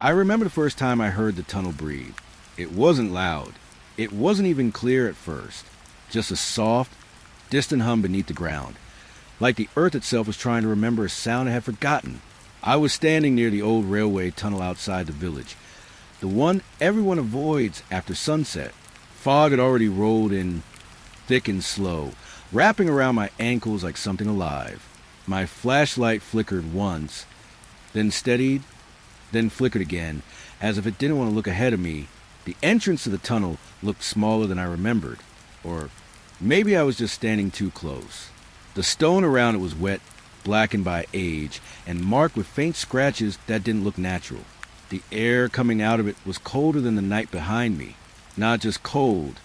I remember the first time I heard the tunnel breathe. It wasn't loud. It wasn't even clear at first. Just a soft, distant hum beneath the ground, like the earth itself was trying to remember a sound it had forgotten. I was standing near the old railway tunnel outside the village, the one everyone avoids after sunset. Fog had already rolled in thick and slow, wrapping around my ankles like something alive. My flashlight flickered once, then steadied, then flickered again, as if it didn't want to look ahead of me. The entrance to the tunnel looked smaller than I remembered, or maybe I was just standing too close. The stone around it was wet, blackened by age, and marked with faint scratches that didn't look natural. The air coming out of it was colder than the night behind me. Not just cold,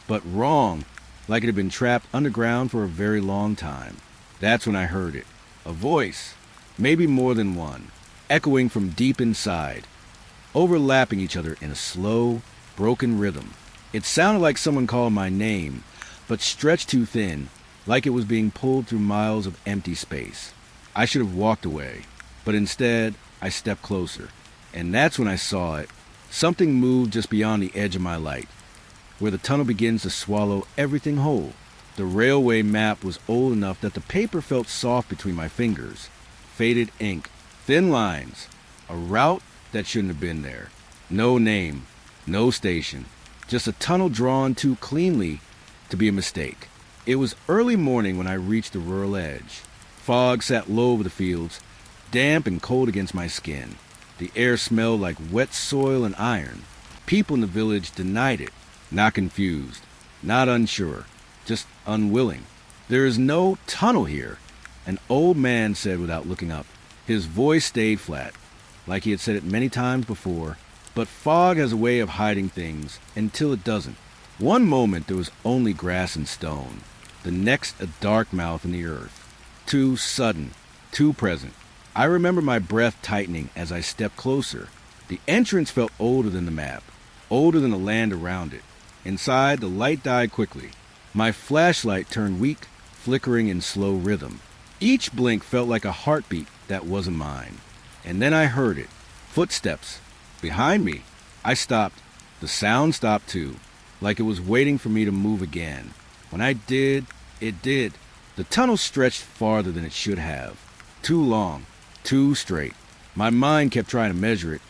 but wrong, like it had been trapped underground for a very long time. That's when I heard it. A voice, maybe more than one, echoing from deep inside, overlapping each other in a slow, broken rhythm. It sounded like someone called my name, but stretched too thin, like it was being pulled through miles of empty space. I should have walked away, but instead I stepped closer, and that's when I saw it. Something moved just beyond the edge of my light, where the tunnel begins to swallow everything whole. The railway map was old enough that the paper felt soft between my fingers. Faded ink, thin lines, a route that shouldn't have been there. No name, no station, just a tunnel drawn too cleanly to be a mistake. It was early morning when I reached the rural edge. Fog sat low over the fields, damp and cold against my skin. The air smelled like wet soil and iron. People in the village denied it, not confused, not unsure, just unwilling. "There is no tunnel here," an old man said without looking up. His voice stayed flat, like he had said it many times before, but fog has a way of hiding things until it doesn't. One moment there was only grass and stone, the next a dark mouth in the earth. Too sudden, too present. I remember my breath tightening as I stepped closer. The entrance felt older than the map, older than the land around it. Inside, the light died quickly. My flashlight turned weak, flickering in slow rhythm. Each blink felt like a heartbeat that wasn't mine. And then I heard it. Footsteps. Behind me. I stopped. The sound stopped too, like it was waiting for me to move again. When I did, it did. The tunnel stretched farther than it should have. Too long. Too straight. My mind kept trying to measure it,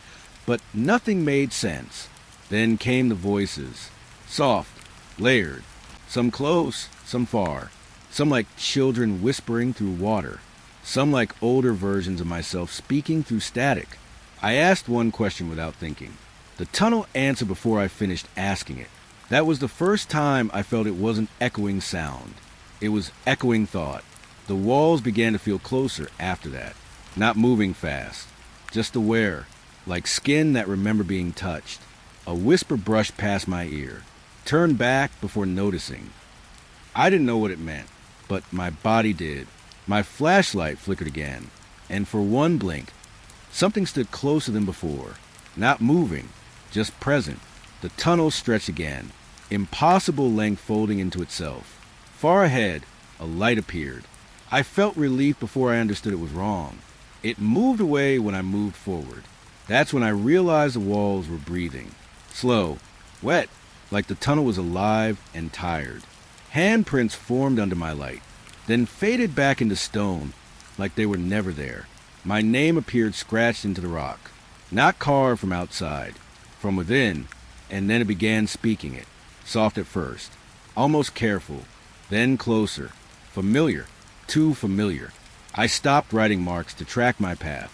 but nothing made sense. Then came the voices. Soft. Layered. Some close, some far. Some like children whispering through water. Some like older versions of myself speaking through static. I asked one question without thinking. The tunnel answered before I finished asking it. That was the first time I felt it wasn't echoing sound. It was echoing thought. The walls began to feel closer after that. Not moving fast. Just aware. Like skin that remembered being touched. A whisper brushed past my ear. Turned back before noticing. I didn't know what it meant, but my body did. My flashlight flickered again, and for one blink, something stood closer than before. Not moving, just present. The tunnel stretched again, impossible length folding into itself. Far ahead, a light appeared. I felt relief before I understood it was wrong. It moved away when I moved forward. That's when I realized the walls were breathing. Slow, wet, like the tunnel was alive and tired. Handprints formed under my light, then faded back into stone, like they were never there. My name appeared scratched into the rock, not carved from outside, from within, and then it began speaking it, soft at first, almost careful, then closer, familiar, too familiar. I stopped writing marks to track my path.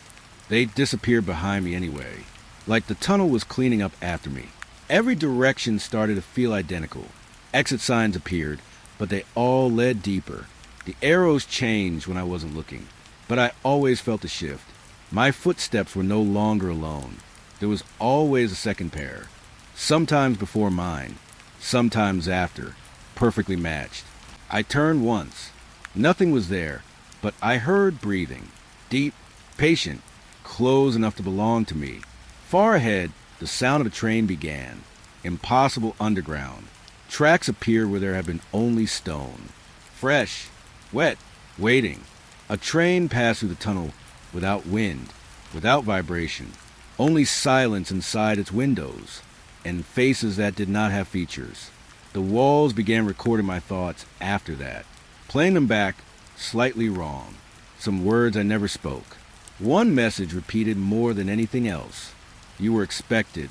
They disappeared behind me anyway, like the tunnel was cleaning up after me. Every direction started to feel identical. Exit signs appeared, but they all led deeper. The arrows changed when I wasn't looking, but I always felt a shift. My footsteps were no longer alone. There was always a second pair, sometimes before mine, sometimes after, perfectly matched. I turned once. Nothing was there, but I heard breathing, deep, patient, close enough to belong to me. Far ahead, the sound of a train began. Impossible underground. Tracks appeared where there had been only stone. Fresh, wet, waiting. A train passed through the tunnel without wind, without vibration. Only silence inside its windows, and faces that did not have features. The walls began recording my thoughts after that, playing them back slightly wrong. Some words I never spoke. One message repeated more than anything else. You were expected.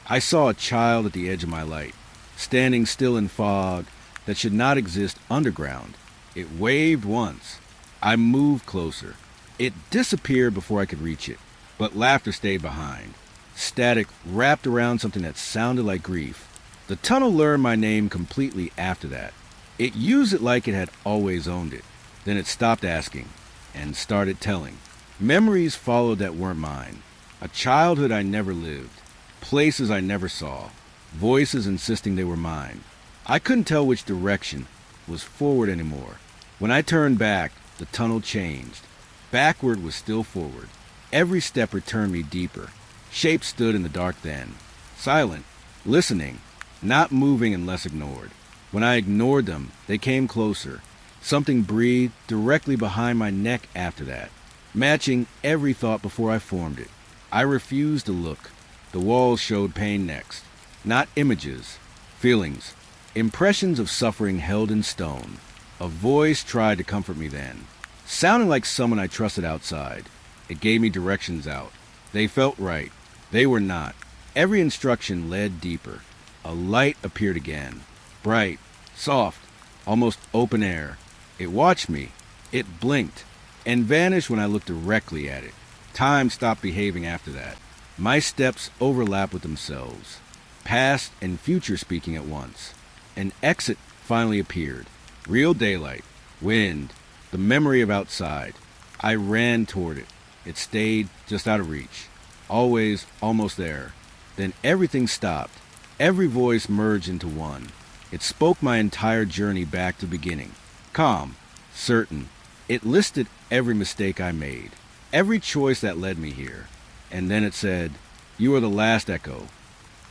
I saw a child at the edge of my light, standing still in fog that should not exist underground. It waved once. I moved closer. It disappeared before I could reach it, but laughter stayed behind. Static wrapped around something that sounded like grief. The tunnel learned my name completely after that. It used it like it had always owned it. Then it stopped asking and started telling. Memories followed that weren't mine. A childhood I never lived. Places I never saw. Voices insisting they were mine. I couldn't tell which direction was forward anymore. When I turned back, the tunnel changed. Backward was still forward. Every step returned me deeper. Shapes stood in the dark then. Silent. Listening. Not moving unless ignored. When I ignored them, they came closer. Something breathed directly behind my neck after that, matching every thought before I formed it. I refused to look. The walls showed pain next. Not images. Feelings. Impressions of suffering held in stone. A voice tried to comfort me then, sounding like someone I trusted outside. It gave me directions out. They felt right. They were not. Every instruction led deeper. A light appeared again. Bright. Soft. Almost open air. It watched me. It blinked and vanished when I looked directly at it. Time stopped behaving after that. My steps overlapped with themselves. Past and future speaking at once. An exit finally appeared. Real daylight. Wind. The memory of outside. I ran toward it. It stayed just out of reach. Always almost there. Then everything stopped. Every voice merged into one. It spoke my entire journey back to the beginning. Calm. Certain. It listed every mistake I made. Every choice that led me here. And then it said, "You are the last echo."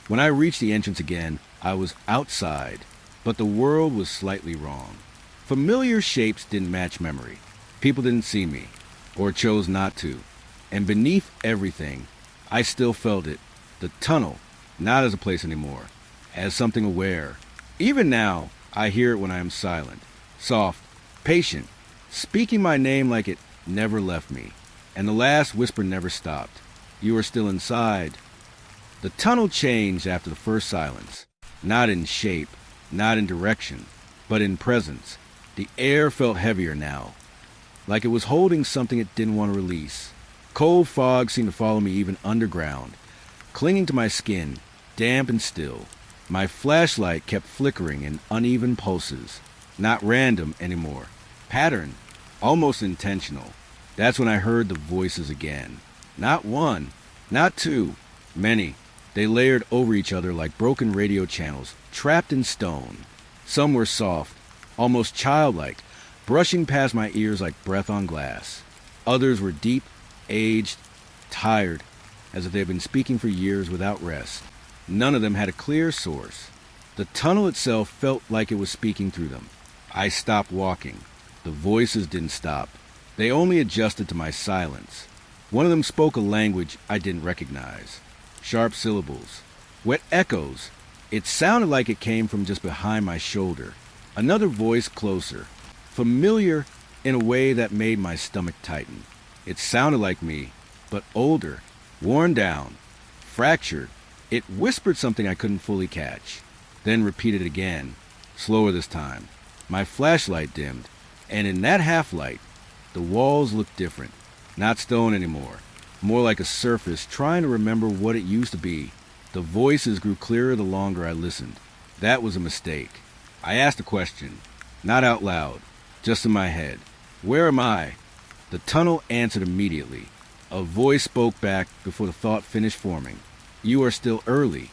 When I reached the entrance again, I was outside. But the world was slightly wrong. Familiar shapes didn't match memory. People didn't see me, or chose not to. And beneath everything, I still felt it. The tunnel, not as a place anymore, as something aware. Even now, I hear it when I am silent, soft, patient, speaking my name like it never left me. And the last whisper never stopped. You are still inside. The tunnel changed after the first silence, not in shape, not in direction, but in presence. The air felt heavier now, like it was holding something it didn't want to release. Cold fog seemed to follow me even underground, clinging to my skin, damp and still. My flashlight kept flickering in uneven pulses, not random anymore. Pattern, almost intentional. That's when I heard the voices again. Not one, not two, many. They layered over each other like broken radio channels, trapped in stone. Some were soft, almost childlike, brushing past my ears like breath on glass. Others were deep, aged, tired, as if they had been speaking for years without rest. None of them had a clear source. The tunnel itself felt like it was speaking through them. I stopped walking. The voices didn't stop. They only adjusted to my silence. One of them spoke a language I didn't recognize. Sharp syllables. Wet echoes. It sounded like it came from just behind my shoulder. Another voice closer. Familiar in a way that made my stomach tighten. It sounded like me, but older, worn down, fractured. It whispered something I couldn't fully catch, then repeated again, slower this time. My flashlight dimmed, and in that half-light, the walls looked different. Not stone anymore, more like a surface trying to remember what it used to be. The voices grew clearer the longer I listened. That was a mistake. I asked a question, not out loud, just in my head. Where am I? The tunnel answered immediately. A voice spoke back before the thought finished forming. You are still early.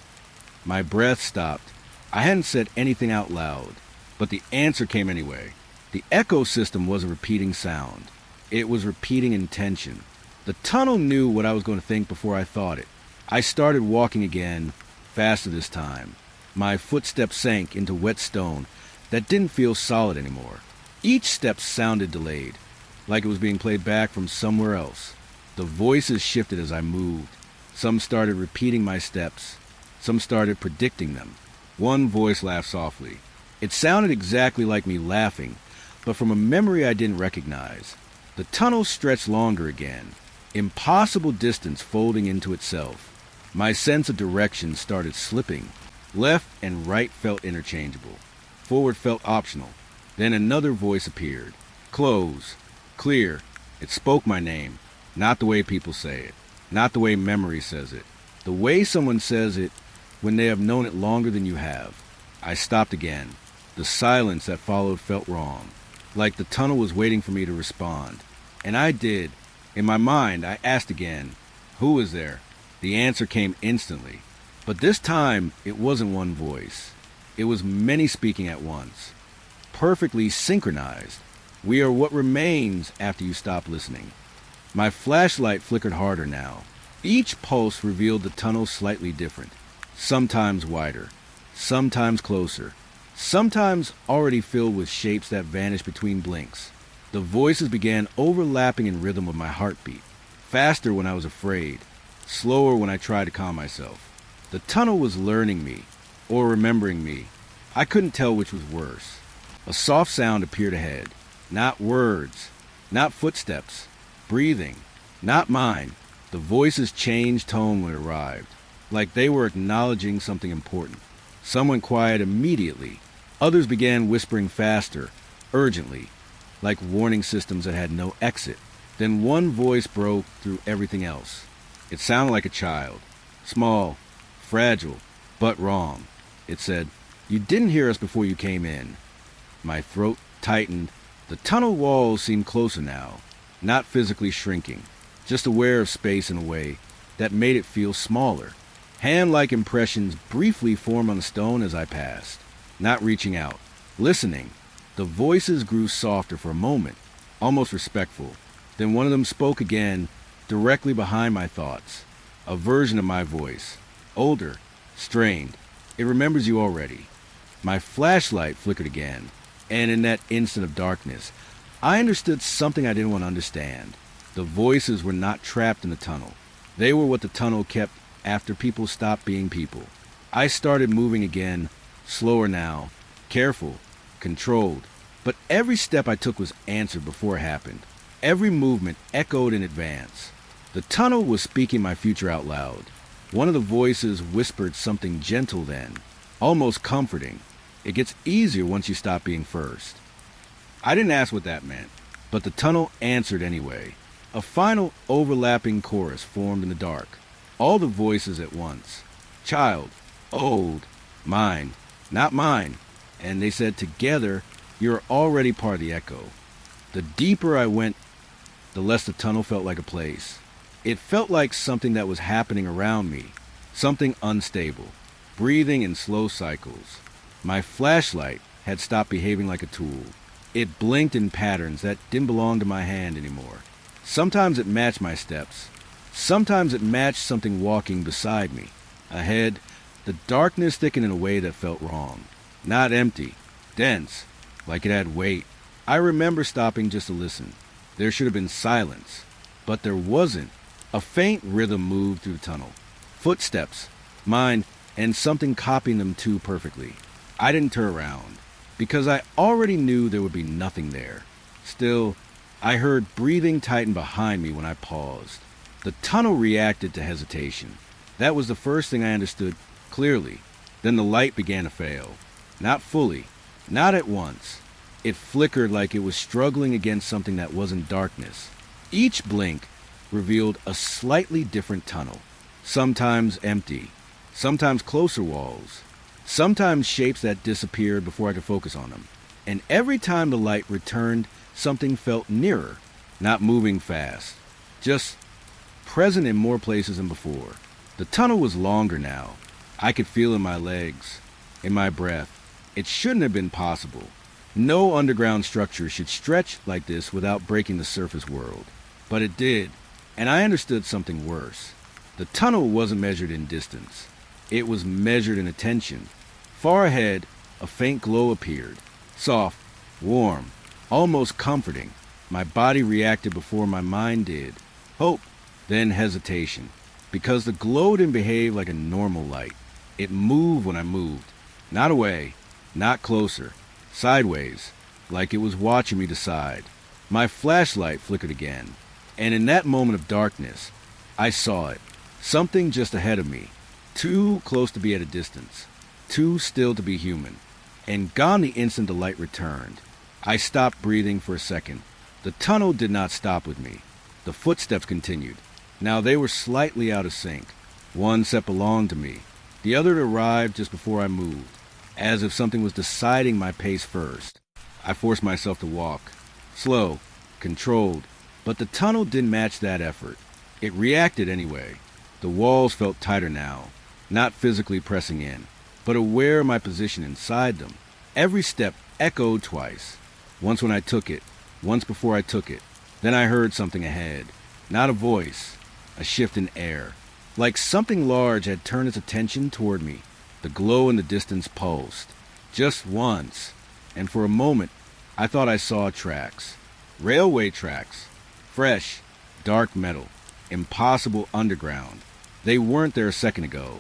My breath stopped. I hadn't said anything out loud, but the answer came anyway. The echo system was a repeating sound. It was repeating intention. The tunnel knew what I was going to think before I thought it. I started walking again, faster this time. My footsteps sank into wet stone that didn't feel solid anymore. Each step sounded delayed, like it was being played back from somewhere else. The voices shifted as I moved. Some started repeating my steps. Some started predicting them. One voice laughed softly. It sounded exactly like me laughing, but from a memory I didn't recognize. The tunnel stretched longer again, impossible distance folding into itself. My sense of direction started slipping. Left and right felt interchangeable. Forward felt optional. Then another voice appeared. Close. Clear. It spoke my name. Not the way people say it. Not the way memory says it. The way someone says it when they have known it longer than you have. I stopped again. The silence that followed felt wrong. Like the tunnel was waiting for me to respond. And I did. In my mind, I asked again, "Who is there?" The answer came instantly. But this time, it wasn't one voice. It was many speaking at once. Perfectly synchronized. We are what remains after you stop listening. My flashlight flickered harder now. Each pulse revealed the tunnel slightly different. Sometimes wider. Sometimes closer. Sometimes already filled with shapes that vanished between blinks. The voices began overlapping in rhythm with my heartbeat. Faster when I was afraid. Slower when I tried to calm myself. The tunnel was learning me, or remembering me. I couldn't tell which was worse. A soft sound appeared ahead. Not words. Not footsteps. Breathing. Not mine. The voices changed tone when it arrived, like they were acknowledging something important. Some went quiet immediately. Others began whispering faster, urgently, like warning systems that had no exit. Then one voice broke through everything else. It sounded like a child. Small, fragile, but wrong. It said, "You didn't hear us before you came in." My throat tightened. The tunnel walls seemed closer now, not physically shrinking, just aware of space in a way that made it feel smaller. Hand-like impressions briefly formed on the stone as I passed, not reaching out, listening. The voices grew softer for a moment, almost respectful. Then one of them spoke again, directly behind my thoughts. A version of my voice, older, strained. "It remembers you already." My flashlight flickered again, and in that instant of darkness, I understood something I didn't want to understand. The voices were not trapped in the tunnel. They were what the tunnel kept after people stopped being people. I started moving again, slower now, careful, controlled. But every step I took was answered before it happened. Every movement echoed in advance. The tunnel was speaking my future out loud. One of the voices whispered something gentle then, almost comforting. "It gets easier once you stop being first." I didn't ask what that meant, but the tunnel answered anyway. A final overlapping chorus formed in the dark. All the voices at once. Child, old, mine, not mine. And they said together, "You're already part of the echo." The deeper I went, the less the tunnel felt like a place. It felt like something that was happening around me, something unstable, breathing in slow cycles. My flashlight had stopped behaving like a tool. It blinked in patterns that didn't belong to my hand anymore. Sometimes it matched my steps. Sometimes it matched something walking beside me. Ahead, the darkness thickened in a way that felt wrong. Not empty, dense, like it had weight. I remember stopping just to listen. There should have been silence, but there wasn't. A faint rhythm moved through the tunnel. Footsteps, mine, and something copying them too perfectly. I didn't turn around, because I already knew there would be nothing there. Still, I heard breathing tighten behind me when I paused. The tunnel reacted to hesitation. That was the first thing I understood clearly. Then the light began to fail. Not fully, not at once. It flickered like it was struggling against something that wasn't darkness. Each blink revealed a slightly different tunnel. Sometimes empty, sometimes closer walls, sometimes shapes that disappeared before I could focus on them. And every time the light returned, something felt nearer, not moving fast, just present in more places than before. The tunnel was longer now. I could feel it in my legs, in my breath. It shouldn't have been possible. No underground structure should stretch like this without breaking the surface world. But it did, and I understood something worse. The tunnel wasn't measured in distance. It was measured in attention. Far ahead, a faint glow appeared. Soft, warm, almost comforting. My body reacted before my mind did. Hope, then hesitation. because the glow didn't behave like a normal light. It moved when I moved. Not away, not closer, sideways, like it was watching me decide. My flashlight flickered again, and in that moment of darkness, I saw it. Something just ahead of me, too close to be at a distance, too still to be human. And gone the instant the light returned. I stopped breathing for a second. The tunnel did not stop with me. The footsteps continued. Now they were slightly out of sync. One step belonged to me. The other had arrived just before I moved, as if something was deciding my pace first. I forced myself to walk. Slow, controlled, but the tunnel didn't match that effort. It reacted anyway. The walls felt tighter now, not physically pressing in, but aware of my position inside them. Every step echoed twice. Once when I took it, once before I took it. Then I heard something ahead. Not a voice, a shift in air. Like something large had turned its attention toward me. The glow in the distance pulsed. Just once. And for a moment, I thought I saw tracks. Railway tracks. Fresh, dark metal. Impossible underground. They weren't there a second ago.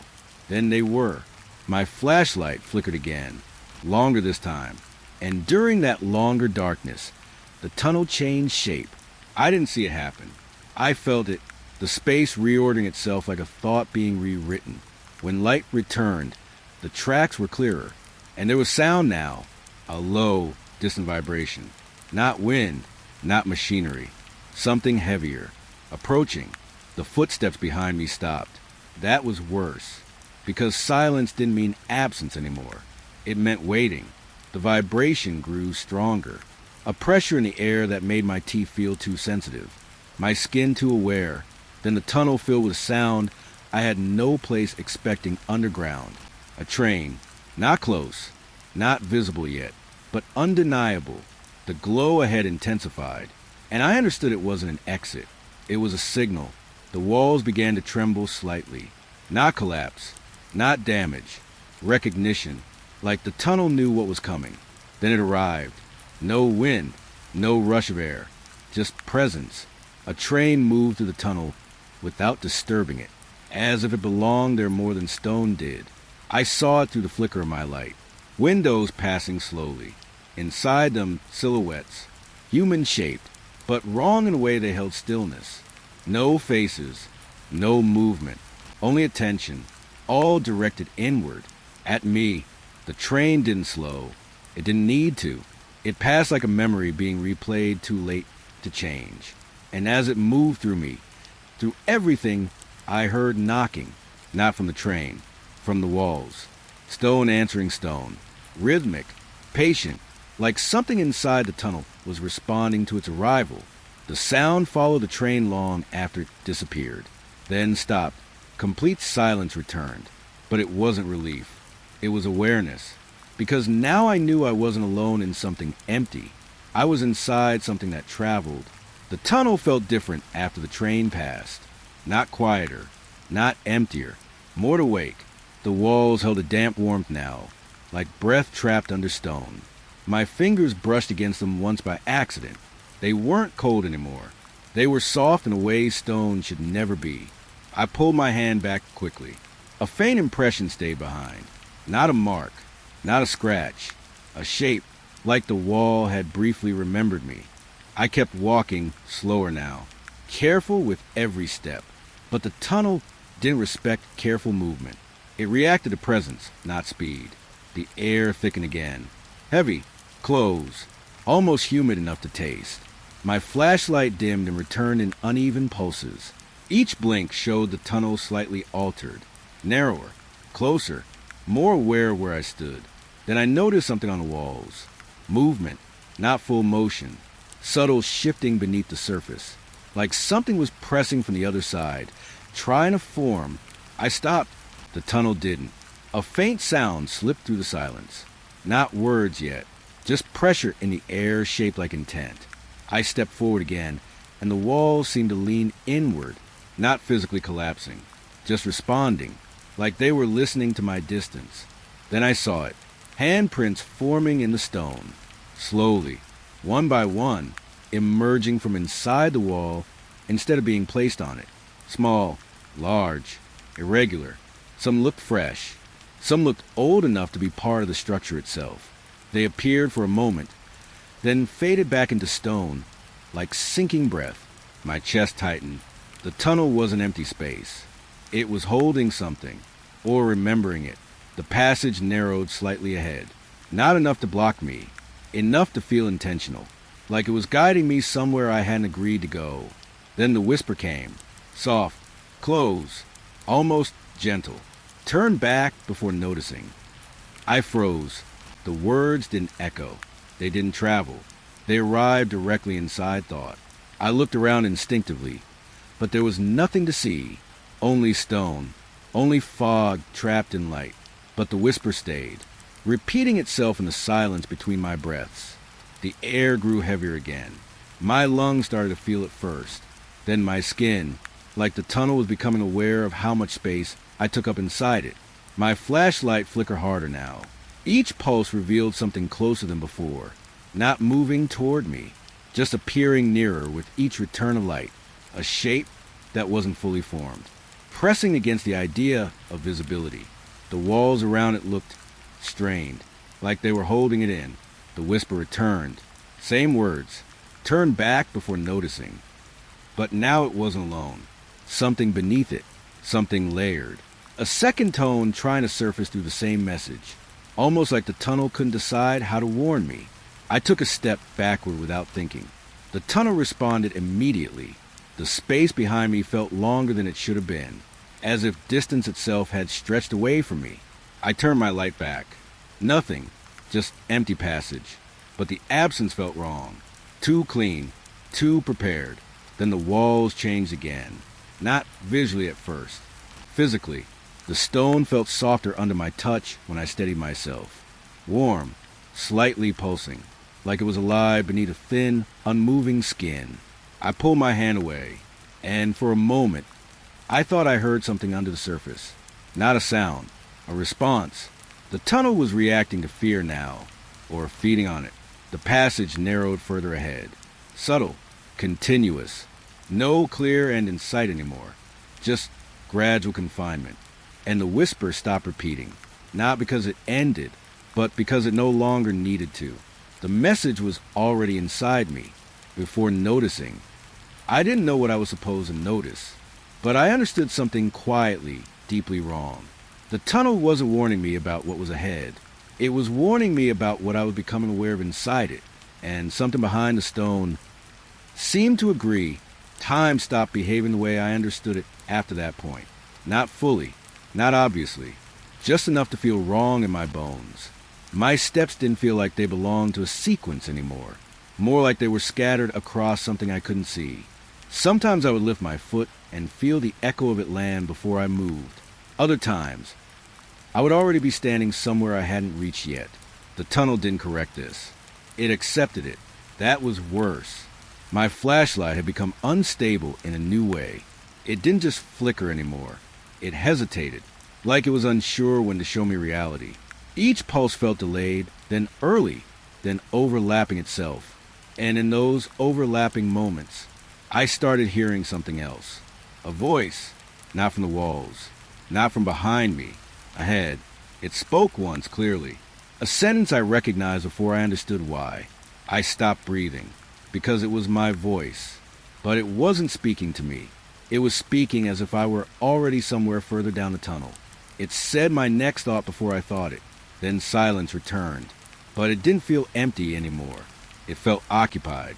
Then they were. My flashlight flickered again. Longer this time. And during that longer darkness, the tunnel changed shape. I didn't see it happen. I felt it, the space reordering itself like a thought being rewritten. When light returned, the tracks were clearer. And there was sound now. A low, distant vibration. Not wind, not machinery. Something heavier. Approaching. The footsteps behind me stopped. That was worse. Because silence didn't mean absence anymore. It meant waiting. The vibration grew stronger. A pressure in the air that made my teeth feel too sensitive. My skin too aware. Then the tunnel filled with sound I had no place expecting underground. A train. Not close. Not visible yet. But undeniable. The glow ahead intensified. And I understood it wasn't an exit. It was a signal. The walls began to tremble slightly. Not collapse. Not damage. Recognition. Like the tunnel knew what was coming. Then it arrived. No wind. No rush of air. Just presence. A train moved through the tunnel without disturbing it, as if it belonged there more than stone did. I saw it through the flicker of my light. Windows passing slowly. Inside them, silhouettes. Human-shaped, but wrong in a way they held stillness. No faces. No movement. Only attention. All directed inward. At me. The train didn't slow. It didn't need to. It passed like a memory being replayed too late to change. And as it moved through me, through everything, I heard knocking. Not from the train. From the walls. Stone answering stone. Rhythmic. Patient. Like something inside the tunnel was responding to its arrival. The sound followed the train long after it disappeared. Then stopped. Complete silence returned. But it wasn't relief. It was awareness. Because now I knew I wasn't alone in something empty. I was inside something that traveled. The tunnel felt different after the train passed. Not quieter. Not emptier. More awake. The walls held a damp warmth now, like breath trapped under stone. My fingers brushed against them once by accident. They weren't cold anymore. They were soft in a way stone should never be. I pulled my hand back quickly. A faint impression stayed behind. Not a mark. Not a scratch. A shape, like the wall had briefly remembered me. I kept walking, slower now. Careful with every step. But the tunnel didn't respect careful movement. It reacted to presence, not speed. The air thickened again. Heavy. Close. Almost humid enough to taste. My flashlight dimmed and returned in uneven pulses. Each blink showed the tunnel slightly altered. Narrower. Closer. More aware of where I stood. Then I noticed something on the walls. Movement. Not full motion. Subtle shifting beneath the surface. Like something was pressing from the other side. Trying to form. I stopped. The tunnel didn't. A faint sound slipped through the silence. Not words yet. Just pressure in the air shaped like intent. I stepped forward again, and the walls seemed to lean inward, not physically collapsing, just responding, like they were listening to my distance. Then I saw it, handprints forming in the stone, slowly, one by one, emerging from inside the wall instead of being placed on it. Small, large, irregular. Some looked fresh. Some looked old enough to be part of the structure itself. They appeared for a moment, then faded back into stone, like sinking breath. My chest tightened. The tunnel was an empty space. It was holding something, or remembering it. The passage narrowed slightly ahead. Not enough to block me, enough to feel intentional, like it was guiding me somewhere I hadn't agreed to go. Then the whisper came, soft, close, almost gentle. Turn back before noticing. I froze. The words didn't echo. They didn't travel. They arrived directly inside thought. I looked around instinctively, but there was nothing to see. Only stone. Only fog trapped in light. But the whisper stayed, repeating itself in the silence between my breaths. The air grew heavier again. My lungs started to feel it first. Then my skin, like the tunnel was becoming aware of how much space I took up inside it. My flashlight flickered harder now. Each pulse revealed something closer than before, not moving toward me, just appearing nearer with each return of light, a shape that wasn't fully formed, pressing against the idea of visibility. The walls around it looked strained, like they were holding it in. The whisper returned. Same words. Turn back before noticing. But now it wasn't alone. Something beneath it. Something layered. A second tone trying to surface through the same message. Almost like the tunnel couldn't decide how to warn me. I took a step backward without thinking. The tunnel responded immediately. The space behind me felt longer than it should have been, as if distance itself had stretched away from me. I turned my light back. Nothing, just empty passage. But the absence felt wrong. Too clean, too prepared. Then the walls changed again. Not visually at first. Physically, the stone felt softer under my touch when I steadied myself. Warm, slightly pulsing, like it was alive beneath a thin, unmoving skin. I pulled my hand away, and for a moment, I thought I heard something under the surface. Not a sound, a response. The tunnel was reacting to fear now, or feeding on it. The passage narrowed further ahead. Subtle, continuous. No clear end in sight anymore. Just gradual confinement. And the whisper stopped repeating, not because it ended, but because it no longer needed to. The message was already inside me, before noticing. I didn't know what I was supposed to notice, but I understood something quietly, deeply wrong. The tunnel wasn't warning me about what was ahead. It was warning me about what I was becoming aware of inside it, and something behind the stone seemed to agree. Time stopped behaving the way I understood it after that point. Not fully. Not obviously, just enough to feel wrong in my bones. My steps didn't feel like they belonged to a sequence anymore, more like they were scattered across something I couldn't see. Sometimes I would lift my foot and feel the echo of it land before I moved. Other times, I would already be standing somewhere I hadn't reached yet. The tunnel didn't correct this. It accepted it. That was worse. My flashlight had become unstable in a new way. It didn't just flicker anymore. It hesitated, like it was unsure when to show me reality. Each pulse felt delayed, then early, then overlapping itself. And in those overlapping moments, I started hearing something else. A voice, not from the walls, not from behind me, ahead. It spoke once clearly. A sentence I recognized before I understood why. I stopped breathing, because it was my voice. But it wasn't speaking to me. It was speaking as if I were already somewhere further down the tunnel. It said my next thought before I thought it. Then silence returned. But it didn't feel empty anymore. It felt occupied.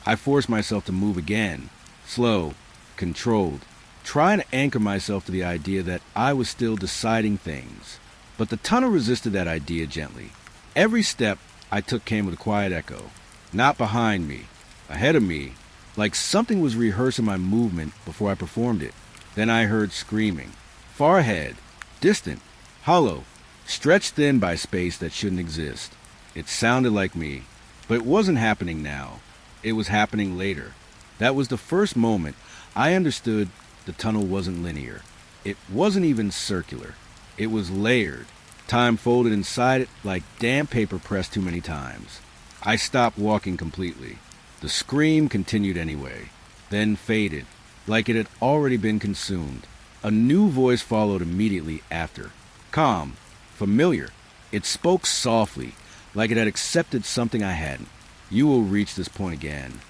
I forced myself to move again. Slow, controlled, trying to anchor myself to the idea that I was still deciding things. But the tunnel resisted that idea gently. Every step I took came with a quiet echo. Not behind me, ahead of me, like something was rehearsing my movement before I performed it. Then I heard screaming. Far ahead, distant, hollow, stretched thin by space that shouldn't exist. It sounded like me, but it wasn't happening now. It was happening later. That was the first moment I understood the tunnel wasn't linear. It wasn't even circular. It was layered. Time folded inside it like damp paper pressed too many times. I stopped walking completely. The scream continued anyway, then faded, like it had already been consumed. A new voice followed immediately after. Calm, familiar. It spoke softly, like it had accepted something I hadn't. You will reach this point again.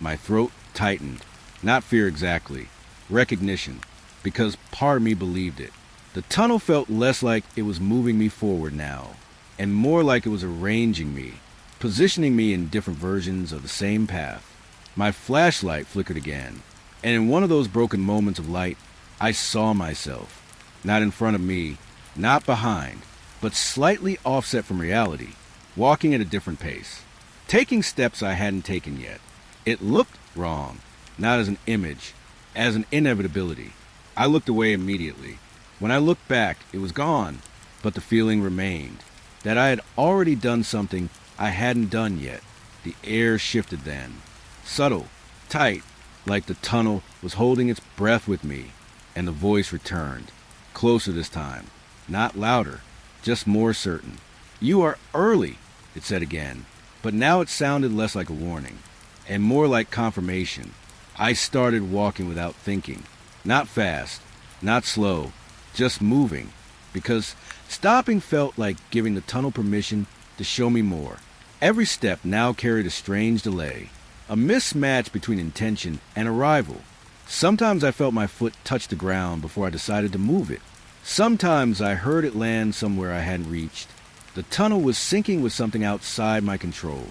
My throat tightened. Not fear exactly. Recognition. Because part of me believed it. The tunnel felt less like it was moving me forward now, and more like it was arranging me, positioning me in different versions of the same path. My flashlight flickered again, and in one of those broken moments of light, I saw myself. Not in front of me, not behind, but slightly offset from reality, walking at a different pace, taking steps I hadn't taken yet. It looked wrong, not as an image, as an inevitability. I looked away immediately. When I looked back, it was gone, but the feeling remained, that I had already done something I hadn't done yet. The air shifted then, subtle, tight, like the tunnel was holding its breath with me, and the voice returned, closer this time, not louder, just more certain. You are early, it said again, but now it sounded less like a warning, and more like confirmation. I started walking without thinking, not fast, not slow, just moving, because stopping felt like giving the tunnel permission to show me more. Every step now carried a strange delay, a mismatch between intention and arrival. Sometimes I felt my foot touch the ground before I decided to move it. Sometimes I heard it land somewhere I hadn't reached. The tunnel was syncing with something outside my control,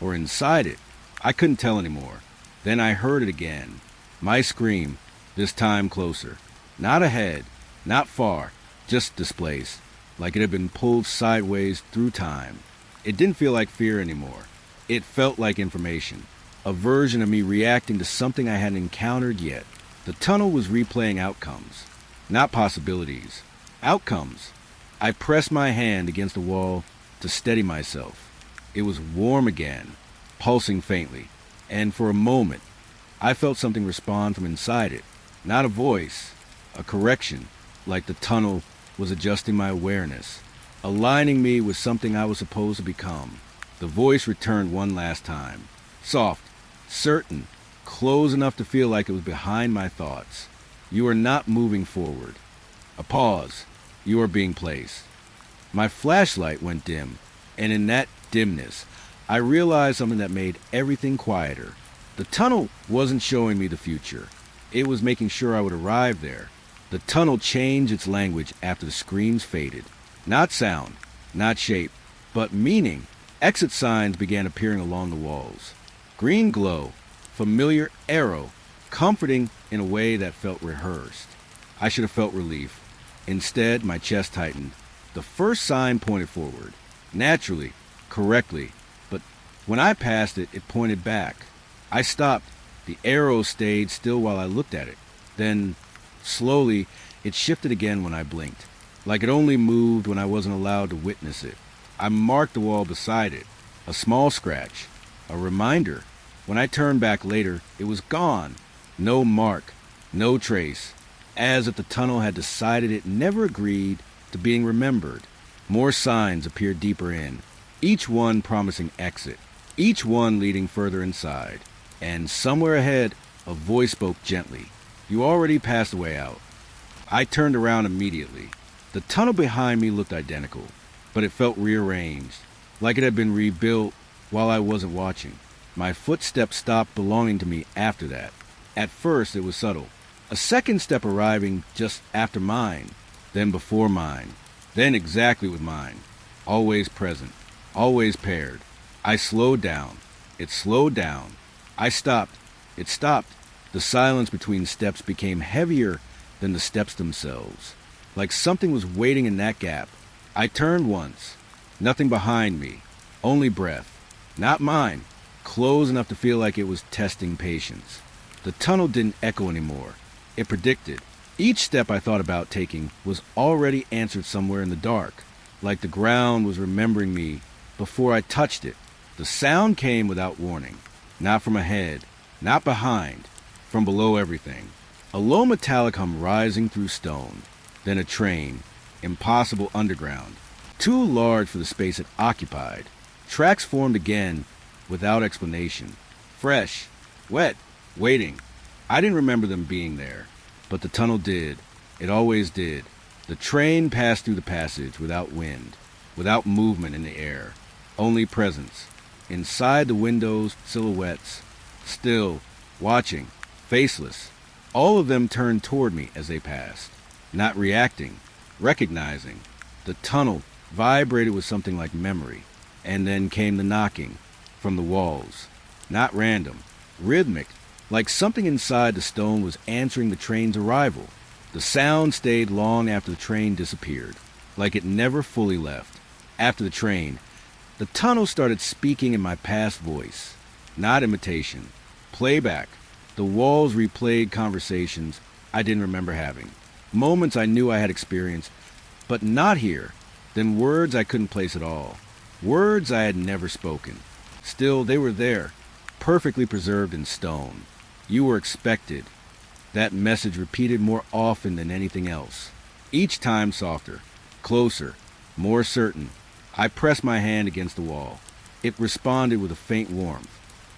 or inside it. I couldn't tell anymore. Then I heard it again. My scream, this time closer. Not ahead, not far, just displaced, like it had been pulled sideways through time. It didn't feel like fear anymore. It felt like information, a version of me reacting to something I hadn't encountered yet. The tunnel was replaying outcomes, not possibilities. Outcomes. I pressed my hand against the wall to steady myself. It was warm again, pulsing faintly, and for a moment, I felt something respond from inside it. Not a voice, a correction, like the tunnel was adjusting my awareness, aligning me with something I was supposed to become. The voice returned one last time, soft, certain, close enough to feel like it was behind my thoughts. You are not moving forward. A pause. You are being placed. My flashlight went dim, and in that dimness, I realized something that made everything quieter. The tunnel wasn't showing me the future. It was making sure I would arrive there. The tunnel changed its language after the screams faded. Not sound, not shape, but meaning. Exit signs began appearing along the walls. Green glow, familiar arrow, comforting in a way that felt rehearsed. I should have felt relief. Instead, my chest tightened. The first sign pointed forward, naturally, correctly, but when I passed it, it pointed back. I stopped. The arrow stayed still while I looked at it. Then, slowly, it shifted again when I blinked, like it only moved when I wasn't allowed to witness it. I marked the wall beside it, a small scratch, a reminder. When I turned back later, it was gone. No mark, no trace, as if the tunnel had decided it never agreed to being remembered. More signs appeared deeper in, each one promising exit, each one leading further inside. And somewhere ahead, a voice spoke gently. You already passed the way out. I turned around immediately. The tunnel behind me looked identical, but it felt rearranged, like it had been rebuilt while I wasn't watching. My footsteps stopped belonging to me after that. At first, it was subtle. A second step arriving just after mine, then before mine, then exactly with mine. Always present, always paired. I slowed down. It slowed down. I stopped. It stopped. The silence between steps became heavier than the steps themselves, like something was waiting in that gap. I turned once. Nothing behind me. Only breath. Not mine. Close enough to feel like it was testing patience. The tunnel didn't echo anymore. It predicted. Each step I thought about taking was already answered somewhere in the dark, like the ground was remembering me before I touched it. The sound came without warning. Not from ahead, not behind, from below everything. A low metallic hum rising through stone, then a train, impossible underground, too large for the space it occupied. Tracks formed again without explanation. Fresh, wet, waiting. I didn't remember them being there, but the tunnel did. It always did. The train passed through the passage without wind, without movement in the air, only presence. Inside the windows, silhouettes, still, watching, faceless. All of them turned toward me as they passed, not reacting, recognizing. The tunnel vibrated with something like memory, and then came the knocking from the walls. Not random, rhythmic, like something inside the stone was answering the train's arrival. The sound stayed long after the train disappeared, like it never fully left. After the train, the tunnel started speaking in my past voice, not imitation, playback. The walls replayed conversations I didn't remember having, moments I knew I had experienced, but not here. Then words I couldn't place at all, words I had never spoken. Still, they were there, perfectly preserved in stone. You were expected. That message repeated more often than anything else, each time softer, closer, more certain. I pressed my hand against the wall. It responded with a faint warmth,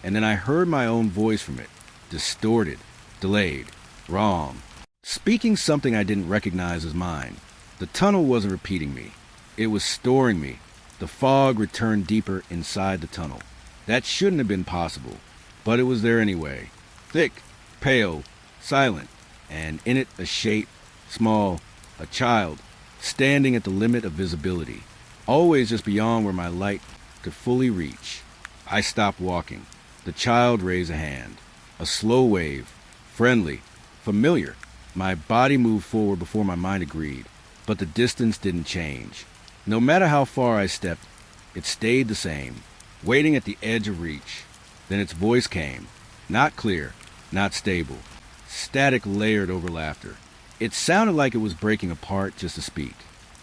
and then I heard my own voice from it, distorted, delayed, wrong, speaking something I didn't recognize as mine. The tunnel wasn't repeating me. It was storing me. The fog returned deeper inside the tunnel. That shouldn't have been possible, but it was there anyway. Thick, pale, silent, and in it a shape, small, a child, standing at the limit of visibility, always just beyond where my light could fully reach. I stopped walking. The child raised a hand. A slow wave, friendly, familiar. My body moved forward before my mind agreed, but the distance didn't change. No matter how far I stepped, it stayed the same, waiting at the edge of reach. Then its voice came, not clear, not stable, static layered over laughter. It sounded like it was breaking apart just to speak.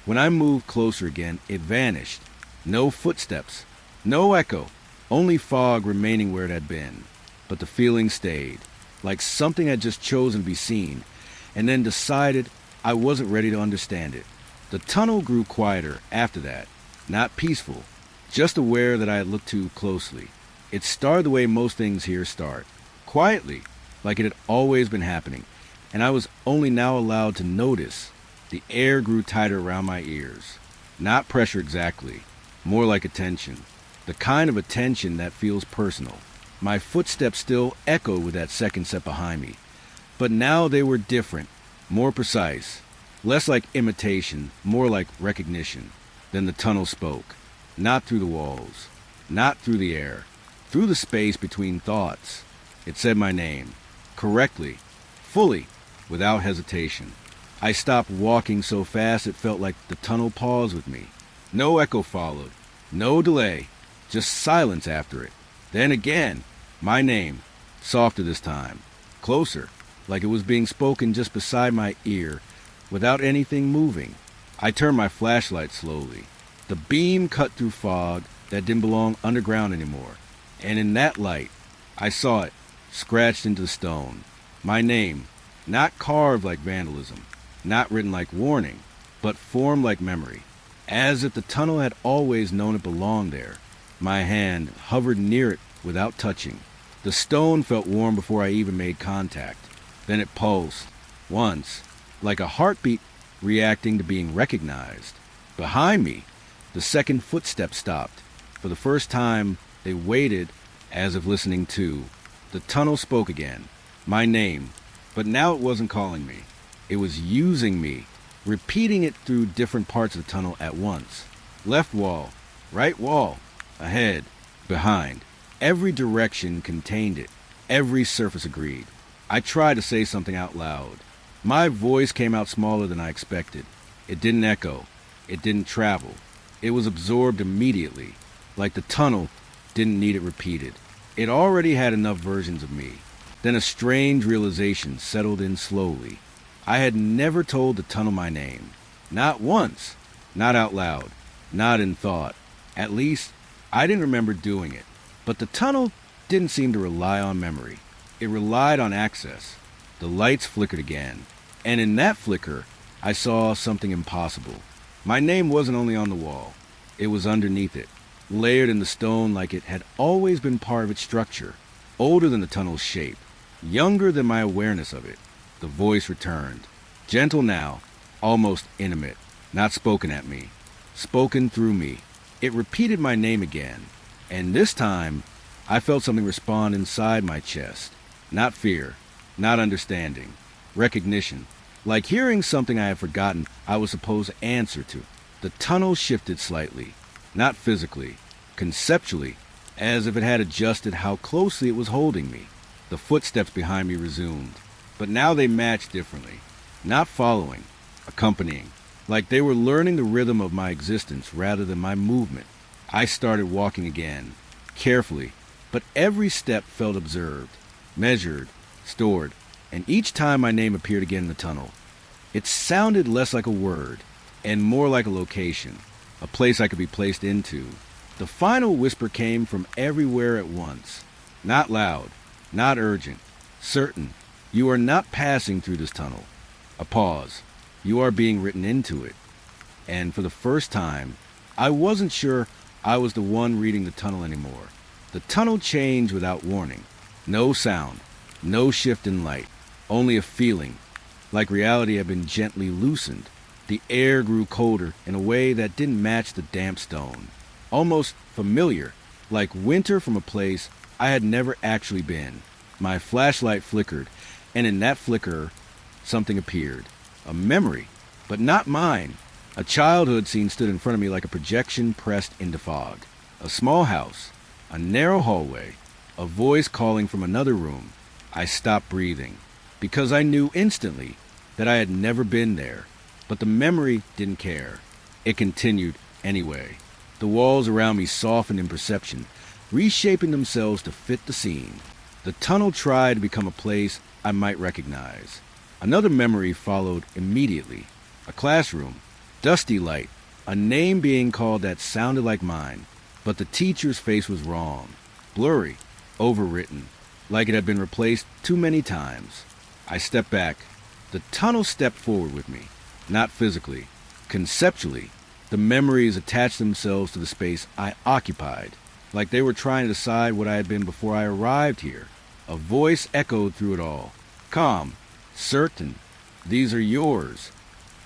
When I moved closer again, it vanished. No footsteps, no echo, only fog remaining where it had been. But the feeling stayed, like something had just chosen to be seen, and then decided I wasn't ready to understand it. The tunnel grew quieter after that, not peaceful, just aware that I had looked too closely. It started the way most things here start, quietly, like it had always been happening, and I was only now allowed to notice. The air grew tighter around my ears. Not pressure exactly, more like attention. The kind of attention that feels personal. My footsteps still echoed with that second set behind me, but now they were different, more precise, less like imitation, more like recognition. Then the tunnel spoke, not through the walls, not through the air, through the space between thoughts. It said my name, correctly, fully, without hesitation. I stopped walking so fast it felt like the tunnel paused with me. No echo followed, no delay, just silence after it. Then again, my name, softer this time, closer, like it was being spoken just beside my ear, without anything moving. I turned my flashlight slowly. The beam cut through fog that didn't belong underground anymore, and in that light, I saw it, scratched into the stone. My name, not carved like vandalism, not written like warning, but formed like memory, as if the tunnel had always known it belonged there. My hand hovered near it without touching. The stone felt warm before I even made contact. Then it pulsed, once, like a heartbeat reacting to being recognized. Behind me, the second footstep stopped. For the first time, they waited, as if listening too. The tunnel spoke again, my name, but now it wasn't calling me. It was using me, repeating it through different parts of the tunnel at once. Left wall, right wall, ahead, behind. Every direction contained it. Every surface agreed. I tried to say something out loud. My voice came out smaller than I expected. It didn't echo. It didn't travel. It was absorbed immediately, like the tunnel didn't need it repeated. It already had enough versions of me. Then a strange realization settled in slowly. I had never told the tunnel my name. Not once. Not out loud. Not in thought. At least, I didn't remember doing it. But the tunnel didn't seem to rely on memory. It relied on access. The lights flickered again. And in that flicker, I saw something impossible. My name wasn't only on the wall. It was underneath it, layered in the stone like it had always been part of its structure. Older than the tunnel's shape. Younger than my awareness of it. The voice returned. Gentle now, almost intimate, not spoken at me, spoken through me. It repeated my name again, and this time I felt something respond inside my chest. Not fear, not understanding, recognition, like hearing something I had forgotten I was supposed to answer to. The tunnel shifted slightly, not physically, conceptually, as if it had adjusted how closely it was holding me. The footsteps behind me resumed, but now they matched differently, not following, accompanying, like they were learning the rhythm of my existence rather than my movement. I started walking again, carefully, but every step felt observed, measured, stored, and each time my name appeared again in the tunnel, it sounded less like a word and more like a location, a place I could be placed into. The final whisper came from everywhere at once, not loud, not urgent, certain. You are not passing through this tunnel. A pause. You are being written into it. And for the first time, I wasn't sure I was the one reading the tunnel anymore. The tunnel changed without warning. No sound, no shift in light, only a feeling, like reality had been gently loosened. The air grew colder in a way that didn't match the damp stone. Almost familiar, like winter from a place I had never actually been. My flashlight flickered, and in that flicker, something appeared. A memory, but not mine. A childhood scene stood in front of me like a projection pressed into fog. A small house, a narrow hallway, a voice calling from another room. I stopped breathing, because I knew instantly that I had never been there. But the memory didn't care. It continued anyway. The walls around me softened in perception, reshaping themselves to fit the scene. The tunnel tried to become a place I might recognize. Another memory followed immediately. A classroom, dusty light, a name being called that sounded like mine, but the teacher's face was wrong, blurry, overwritten, like it had been replaced too many times. I stepped back. The tunnel stepped forward with me, not physically, conceptually. The memories attached themselves to the space I occupied, like they were trying to decide what I had been before I arrived here. A voice echoed through it all, calm, certain. These are yours.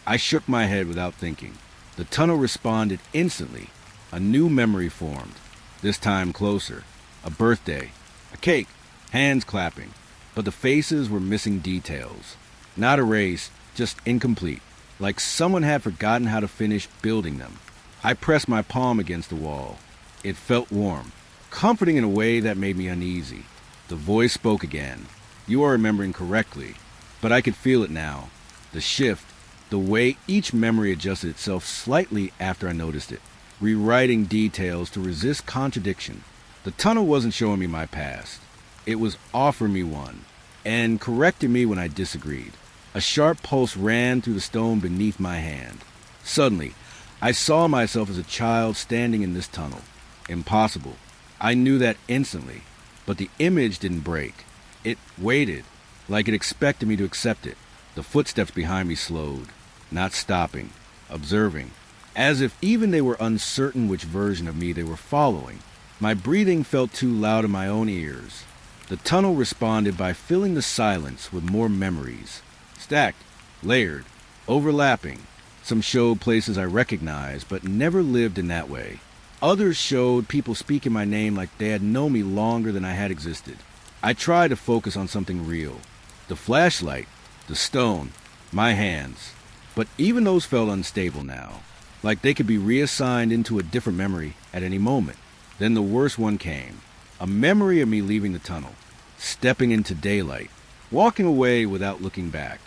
I shook my head without thinking. The tunnel responded instantly. A new memory formed, this time closer. A birthday, a cake, hands clapping, but the faces were missing details. Not erased, just incomplete, like someone had forgotten how to finish building them. I pressed my palm against the wall. It felt warm, comforting in a way that made me uneasy. The voice spoke again. You are remembering correctly, but I could feel it now. The shift, the way each memory adjusted itself slightly after I noticed it, rewriting details to resist contradiction. The tunnel wasn't showing me my past. It was offering me one, and correcting me when I disagreed. A sharp pulse ran through the stone beneath my hand. Suddenly, I saw myself as a child standing in this tunnel. Impossible. I knew that instantly, but the image didn't break. It waited, like it expected me to accept it. The footsteps behind me slowed, not stopping, observing, as if even they were uncertain which version of me they were following. My breathing felt too loud in my own ears. The tunnel responded by filling the silence with more memories. Stacked, layered, overlapping. Some showed places I recognized, but never lived in that way. Others showed people speaking my name like they had known me longer than I had existed. I tried to focus on something real. The flashlight, the stone, my hands. But even those felt unstable now, like they could be reassigned into a different memory at any moment. Then the worst one came. A memory of me leaving the tunnel, stepping into daylight, walking away without looking back.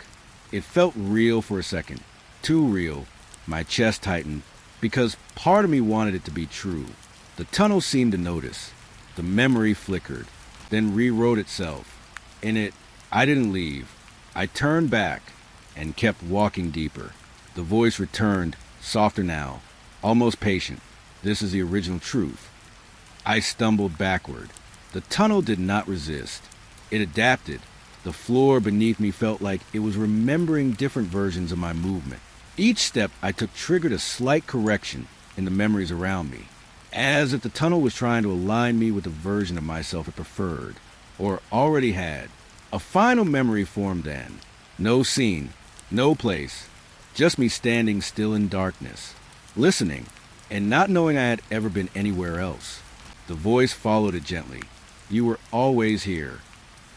It felt real for a second, too real. My chest tightened, because part of me wanted it to be true. The tunnel seemed to notice. The memory flickered, then rewrote itself. In it, I didn't leave. I turned back and kept walking deeper. The voice returned, softer now, almost patient. This is the original truth. I stumbled backward. The tunnel did not resist. It adapted. The floor beneath me felt like it was remembering different versions of my movement. Each step I took triggered a slight correction in the memories around me, as if the tunnel was trying to align me with the version of myself it preferred, or already had. A final memory formed then. No scene, No place. Just me standing still in darkness, listening, and not knowing I had ever been anywhere else. The voice followed it gently. You were always here.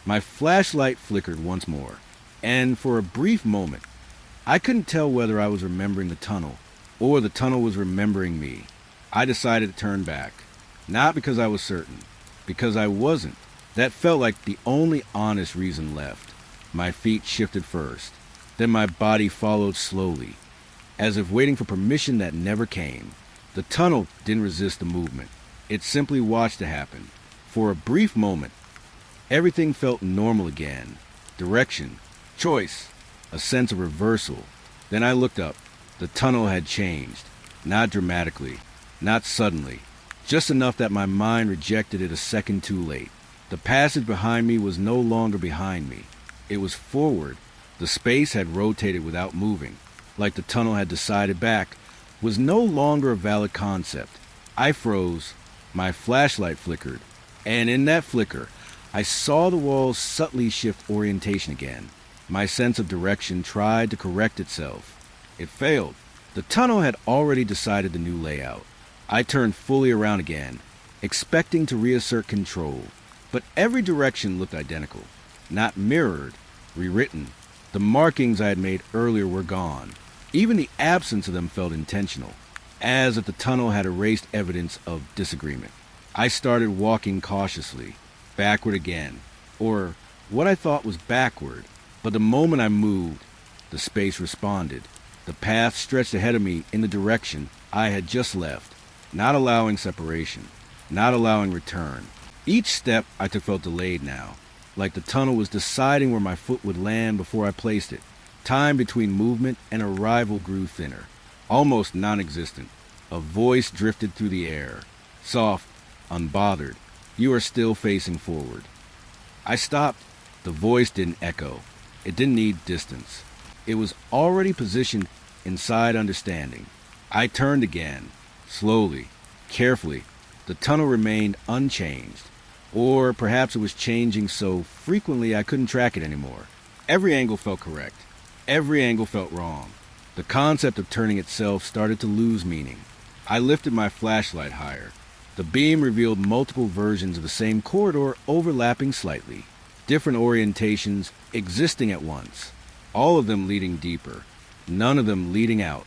My flashlight flickered once more, and for a brief moment, I couldn't tell whether I was remembering the tunnel or the tunnel was remembering me. I decided to turn back, not because I was certain, because I wasn't. That felt like the only honest reason left. My feet shifted first, then my body followed slowly, as if waiting for permission that never came. The tunnel didn't resist the movement. It simply watched it happen. For a brief moment, everything felt normal again. Direction, choice, a sense of reversal. Then I looked up. The tunnel had changed. Not dramatically, not suddenly, just enough that my mind rejected it a second too late. The passage behind me was no longer behind me. It was forward. The space had rotated without moving, like the tunnel had decided back was no longer a valid concept. I froze. My flashlight flickered, and in that flicker, I saw the walls subtly shift orientation again. My sense of direction tried to correct itself. It failed. The tunnel had already decided the new layout. I turned fully around again, expecting to reassert control, but every direction looked identical, not mirrored, rewritten. The markings I had made earlier were gone. Even the absence of them felt intentional, as if the tunnel had erased evidence of disagreement. I started walking cautiously, backward again, or what I thought was backward, but the moment I moved, the space responded. The path stretched ahead of me in the direction I had just left, not allowing separation, not allowing return. Each step I took felt delayed now, like the tunnel was deciding where my foot would land before I placed it. Time between movement and arrival grew thinner, almost non-existent. A voice drifted through the air, soft, unbothered. You are still facing forward. I stopped. The voice didn't echo. It didn't need distance. It was already positioned inside understanding. I turned again, slowly, carefully. The tunnel remained unchanged. Or perhaps it was changing so frequently I couldn't track it anymore. Every angle felt correct. Every angle felt wrong. The concept of turning itself started to lose meaning. I lifted my flashlight higher. The beam revealed multiple versions of the same corridor overlapping slightly, different orientations existing at once, all of them leading deeper, none of them leading out.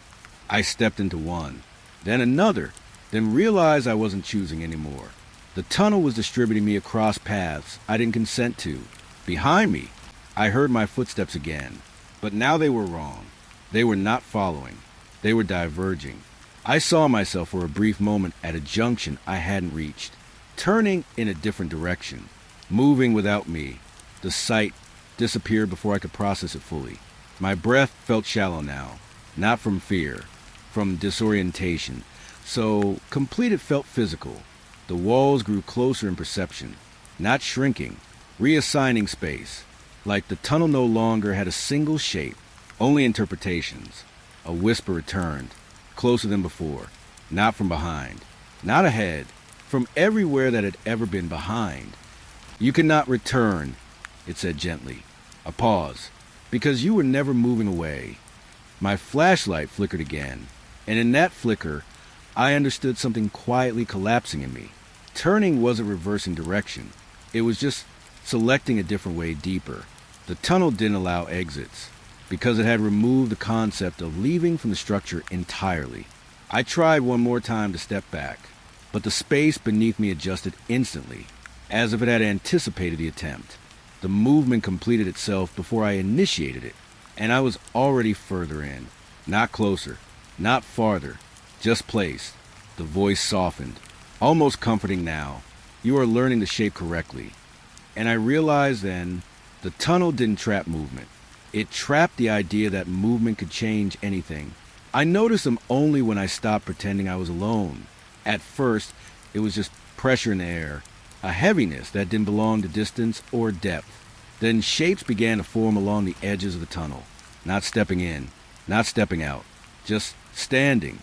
I stepped into one, then another, then realized I wasn't choosing anymore. The tunnel was distributing me across paths I didn't consent to. Behind me, I heard my footsteps again, but now they were wrong. They were not following. They were diverging. I saw myself for a brief moment at a junction I hadn't reached, turning in a different direction, moving without me. The sight disappeared before I could process it fully. My breath felt shallow now, not from fear, from disorientation. So complete it felt physical. The walls grew closer in perception, not shrinking, reassigning space, like the tunnel no longer had a single shape, only interpretations. A whisper returned, closer than before, not from behind, not ahead, from everywhere that had ever been behind. You cannot return, it said gently. A pause, because you were never moving away. My flashlight flickered again, and in that flicker, I understood something quietly collapsing in me. Turning wasn't reversing direction. It was just selecting a different way deeper. The tunnel didn't allow exits, because it had removed the concept of leaving from the structure entirely. I tried one more time to step back, but the space beneath me adjusted instantly, as if it had anticipated the attempt. The movement completed itself before I initiated it, and I was already further in. Not closer, not farther, just placed. The voice softened, almost comforting now. You are learning the shape correctly. And I realized then, the tunnel didn't trap movement. It trapped the idea that movement could change anything. I noticed them only when I stopped pretending I was alone. At first, it was just pressure in the air, a heaviness that didn't belong to distance or depth. Then shapes began to form along the edges of the tunnel, not stepping in, not stepping out, just standing,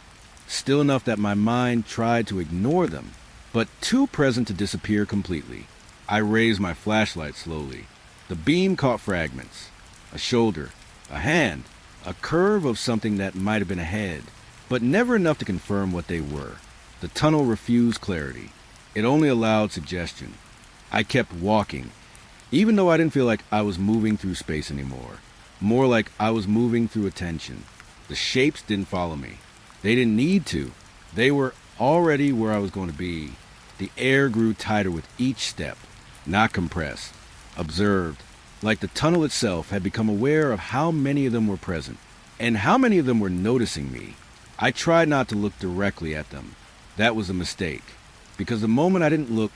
still enough that my mind tried to ignore them, but too present to disappear completely. I raised my flashlight slowly. The beam caught fragments. A shoulder, a hand, a curve of something that might have been ahead, but never enough to confirm what they were. The tunnel refused clarity. It only allowed suggestion. I kept walking, even though I didn't feel like I was moving through space anymore. More like I was moving through attention. The shapes didn't follow me. They didn't need to. They were already where I was going to be. The air grew tighter with each step, not compressed. Observed, like the tunnel itself had become aware of how many of them were present, and how many of them were noticing me. I tried not to look directly at them. That was a mistake, because the moment I didn't look,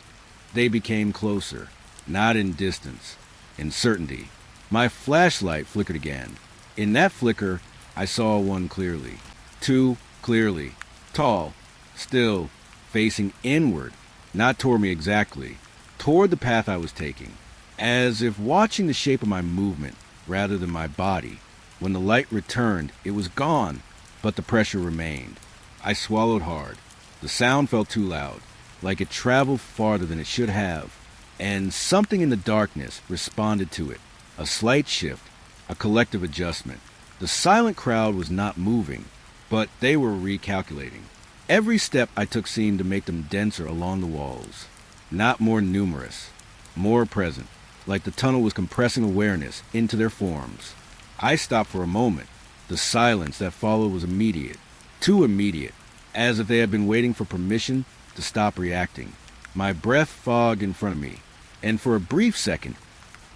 they became closer, not in distance, in certainty. My flashlight flickered again. In that flicker, I saw one clearly. Two clearly. Tall, still, facing inward, not toward me exactly, toward the path I was taking, as if watching the shape of my movement rather than my body. When the light returned, it was gone, but the pressure remained. I swallowed hard. The sound felt too loud, like it traveled farther than it should have, and something in the darkness responded to it. A slight shift, a collective adjustment. The silent crowd was not moving, but they were recalculating. Every step I took seemed to make them denser along the walls, not more numerous, more present, like the tunnel was compressing awareness into their forms. I stopped for a moment. The silence that followed was immediate, too immediate, as if they had been waiting for permission to stop reacting. My breath fogged in front of me, and for a brief second,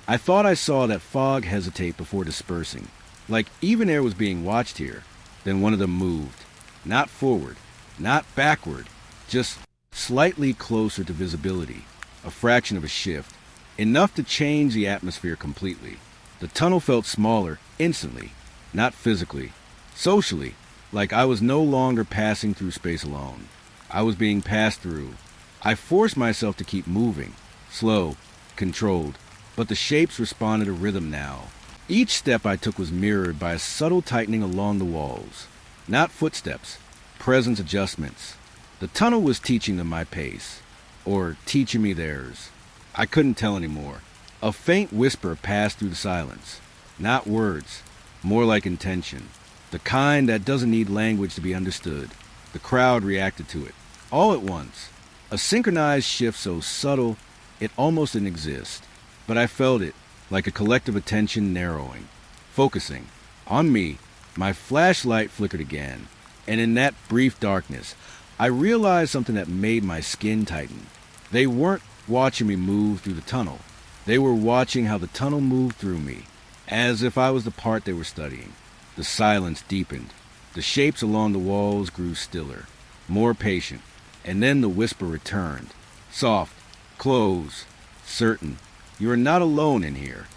I thought I saw that fog hesitate before dispersing, like even air was being watched here. Then one of them moved, not forward, not backward, just slightly closer to visibility, a fraction of a shift, enough to change the atmosphere completely. The tunnel felt smaller instantly, not physically, socially, like I was no longer passing through space alone. I was being passed through. I forced myself to keep moving, slow, controlled, but the shapes responded to rhythm now. Each step I took was mirrored by a subtle tightening along the walls. Not footsteps, presence adjustments. The tunnel was teaching them my pace, or teaching me theirs. I couldn't tell anymore. A faint whisper passed through the silence. Not words, more like intention. The kind that doesn't need language to be understood. The crowd reacted to it, all at once. A synchronized shift so subtle it almost didn't exist. But I felt it, like a collective attention narrowing, focusing. On me, my flashlight flickered again, and in that brief darkness, I realized something that made my skin tighten. They weren't watching me move through the tunnel. They were watching how the tunnel moved through me, as if I was the part they were studying. The silence deepened. The shapes along the walls grew stiller, more patient, and then the whisper returned. Soft, close, certain. You are not alone in here.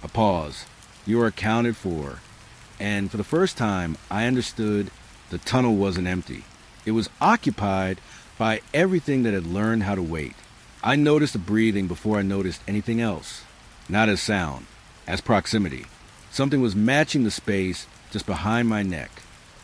A pause. You are accounted for. And for the first time, I understood the tunnel wasn't empty. It was occupied by everything that had learned how to wait. I noticed the breathing before I noticed anything else. Not as sound, as proximity. Something was matching the space just behind my neck,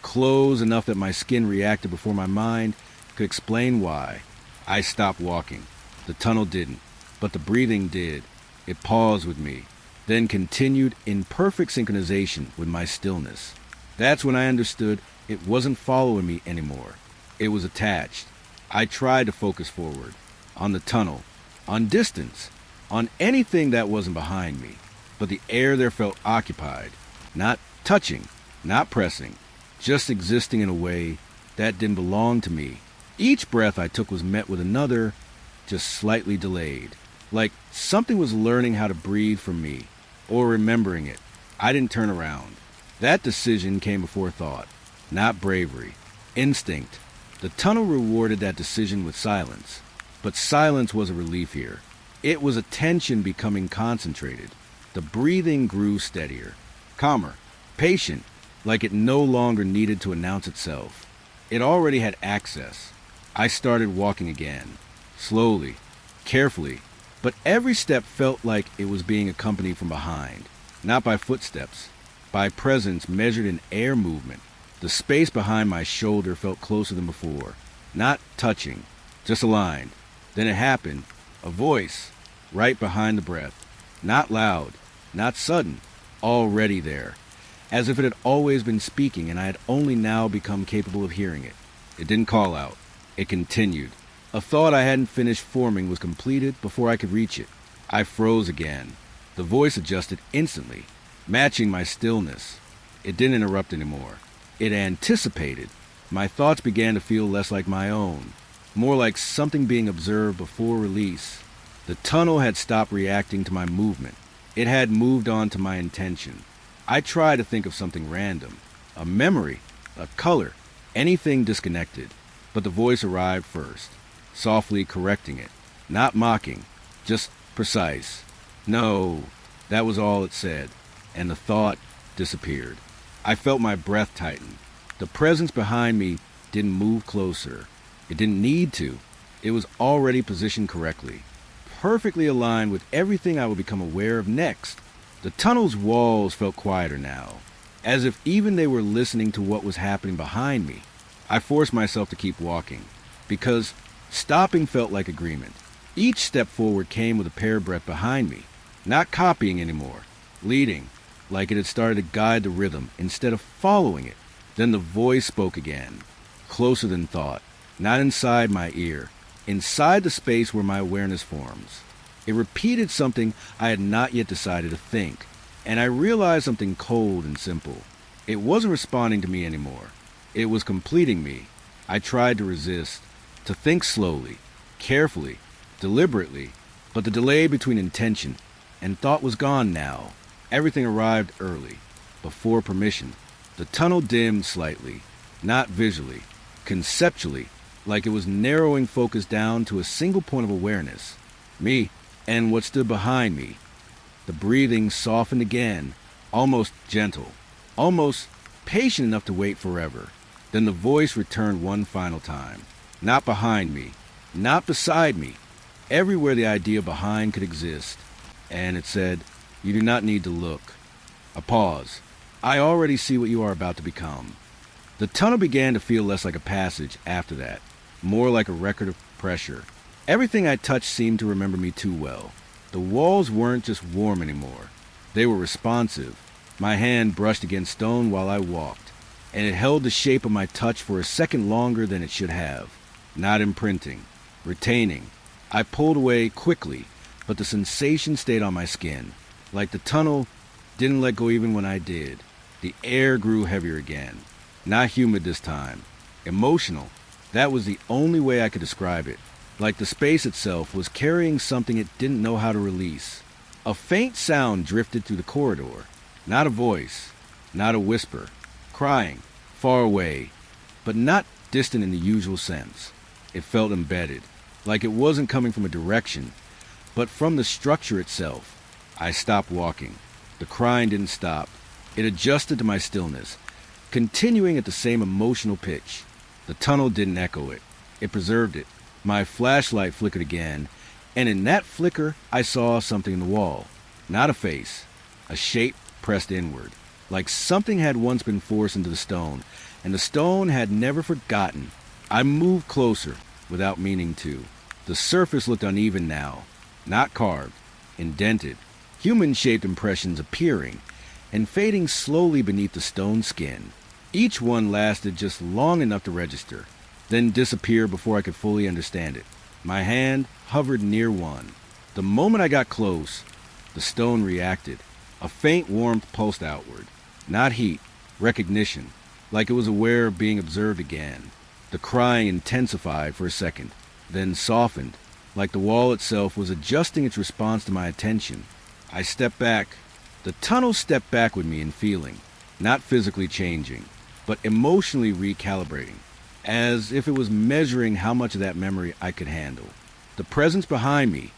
close enough that my skin reacted before my mind could explain why. I stopped walking. The tunnel didn't, but the breathing did. It paused with me, then continued in perfect synchronization with my stillness. That's when I understood it wasn't following me anymore. It was attached. I tried to focus forward, on the tunnel, on distance, on anything that wasn't behind me. But the air there felt occupied, not touching, not pressing, just existing in a way that didn't belong to me. Each breath I took was met with another, just slightly delayed. Like something was learning how to breathe from me, or remembering it. I didn't turn around. That decision came before thought, not bravery. Instinct. The tunnel rewarded that decision with silence. But silence was a relief here. It was attention becoming concentrated. The breathing grew steadier, calmer, patient, like it no longer needed to announce itself. It already had access. I started walking again, slowly, carefully, but every step felt like it was being accompanied from behind, not by footsteps, by presence measured in air movement. The space behind my shoulder felt closer than before, not touching, just aligned. Then it happened, a voice, right behind the breath, not loud, not sudden, already there, as if it had always been speaking and I had only now become capable of hearing it. It didn't call out. It continued. A thought I hadn't finished forming was completed before I could reach it. I froze again. The voice adjusted instantly, matching my stillness. It didn't interrupt anymore. It anticipated. My thoughts began to feel less like my own, more like something being observed before release. The tunnel had stopped reacting to my movement. It had moved on to my intention. I tried to think of something random, a memory, a color, anything disconnected, but the voice arrived first, softly correcting it, not mocking, just precise. No, that was all it said, and the thought disappeared. I felt my breath tighten. The presence behind me didn't move closer. It didn't need to. It was already positioned correctly, perfectly aligned with everything I would become aware of next. The tunnel's walls felt quieter now, as if even they were listening to what was happening behind me. I forced myself to keep walking, because stopping felt like agreement. Each step forward came with a parabreth behind me, not copying anymore, leading, like it had started to guide the rhythm instead of following it. Then the voice spoke again, closer than thought, not inside my ear, inside the space where my awareness forms. It repeated something I had not yet decided to think, and I realized something cold and simple. It wasn't responding to me anymore. It was completing me. I tried to resist, to think slowly, carefully, deliberately, but the delay between intention and thought was gone now. Everything arrived early, before permission. The tunnel dimmed slightly, not visually, conceptually, like it was narrowing focus down to a single point of awareness, me and what stood behind me. The breathing softened again, almost gentle, almost patient enough to wait forever. Then the voice returned one final time, not behind me, not beside me, everywhere the idea behind could exist. And it said, "You do not need to look." A pause. "I already see what you are about to become." The tunnel began to feel less like a passage after that, more like a record of pressure. Everything I touched seemed to remember me too well. The walls weren't just warm anymore. They were responsive. My hand brushed against stone while I walked, and it held the shape of my touch for a second longer than it should have. Not imprinting, retaining. I pulled away quickly, but the sensation stayed on my skin, like the tunnel didn't let go even when I did. The air grew heavier again. Not humid this time. Emotional. That was the only way I could describe it. Like the space itself was carrying something it didn't know how to release. A faint sound drifted through the corridor. Not a voice. Not a whisper. Crying. Far away. But not distant in the usual sense. It felt embedded. Like it wasn't coming from a direction, but from the structure itself. I stopped walking. The crying didn't stop. It adjusted to my stillness, continuing at the same emotional pitch. The tunnel didn't echo it. It preserved it. My flashlight flickered again, and in that flicker, I saw something in the wall. Not a face. A shape pressed inward, like something had once been forced into the stone, and the stone had never forgotten. I moved closer, without meaning to. The surface looked uneven now, not carved, indented. Human-shaped impressions appearing and fading slowly beneath the stone skin. Each one lasted just long enough to register, then disappear before I could fully understand it. My hand hovered near one. The moment I got close, the stone reacted. A faint warmth pulsed outward. Not heat, recognition, like it was aware of being observed again. The crying intensified for a second, then softened, like the wall itself was adjusting its response to my attention. I stepped back. The tunnel stepped back with me in feeling, not physically changing, but emotionally recalibrating, as if it was measuring how much of that memory I could handle. The presence behind me,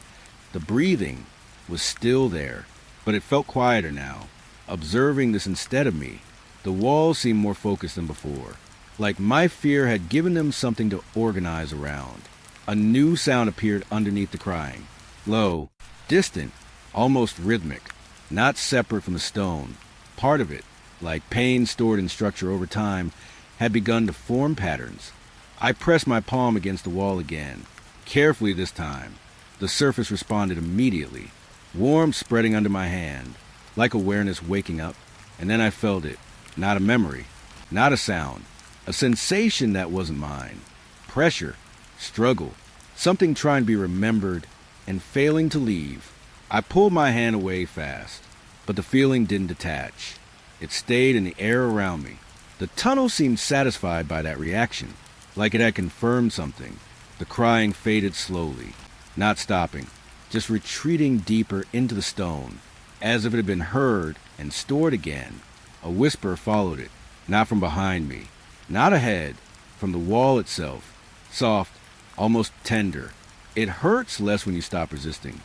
the breathing, was still there, but it felt quieter now, observing this instead of me. The walls seemed more focused than before, like my fear had given them something to organize around. A new sound appeared underneath the crying, low, distant, almost rhythmic, not separate from the stone. Part of it, like pain stored in structure over time, had begun to form patterns. I pressed my palm against the wall again, carefully this time. The surface responded immediately, warmth spreading under my hand, like awareness waking up, and then I felt it, Not a memory, not a sound, a sensation that wasn't mine. Pressure, struggle, something trying to be remembered and failing to leave. I pulled my hand away fast, but the feeling didn't detach. It stayed in the air around me. The tunnel seemed satisfied by that reaction, like it had confirmed something. The crying faded slowly, not stopping, just retreating deeper into the stone, as if it had been heard and stored again. A whisper followed it, not from behind me, not ahead, from the wall itself, soft, almost tender. It hurts less when you stop resisting.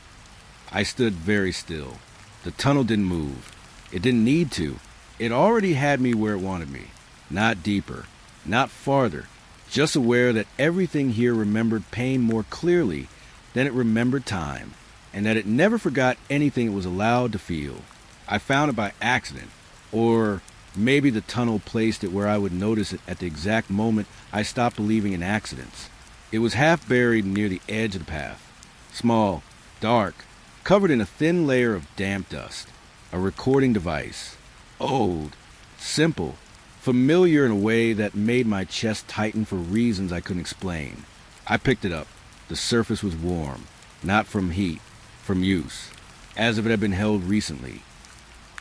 I stood very still. The tunnel didn't move. It didn't need to. It already had me where it wanted me. Not deeper, not farther, just aware that everything here remembered pain more clearly than it remembered time, and that it never forgot anything it was allowed to feel. I found it by accident, or maybe the tunnel placed it where I would notice it at the exact moment I stopped believing in accidents. It was half buried near the edge of the path, small, dark, covered in a thin layer of damp dust. A recording device, old, simple, familiar in a way that made my chest tighten for reasons I couldn't explain. I picked it up. The surface was warm, not from heat, from use, as if it had been held recently.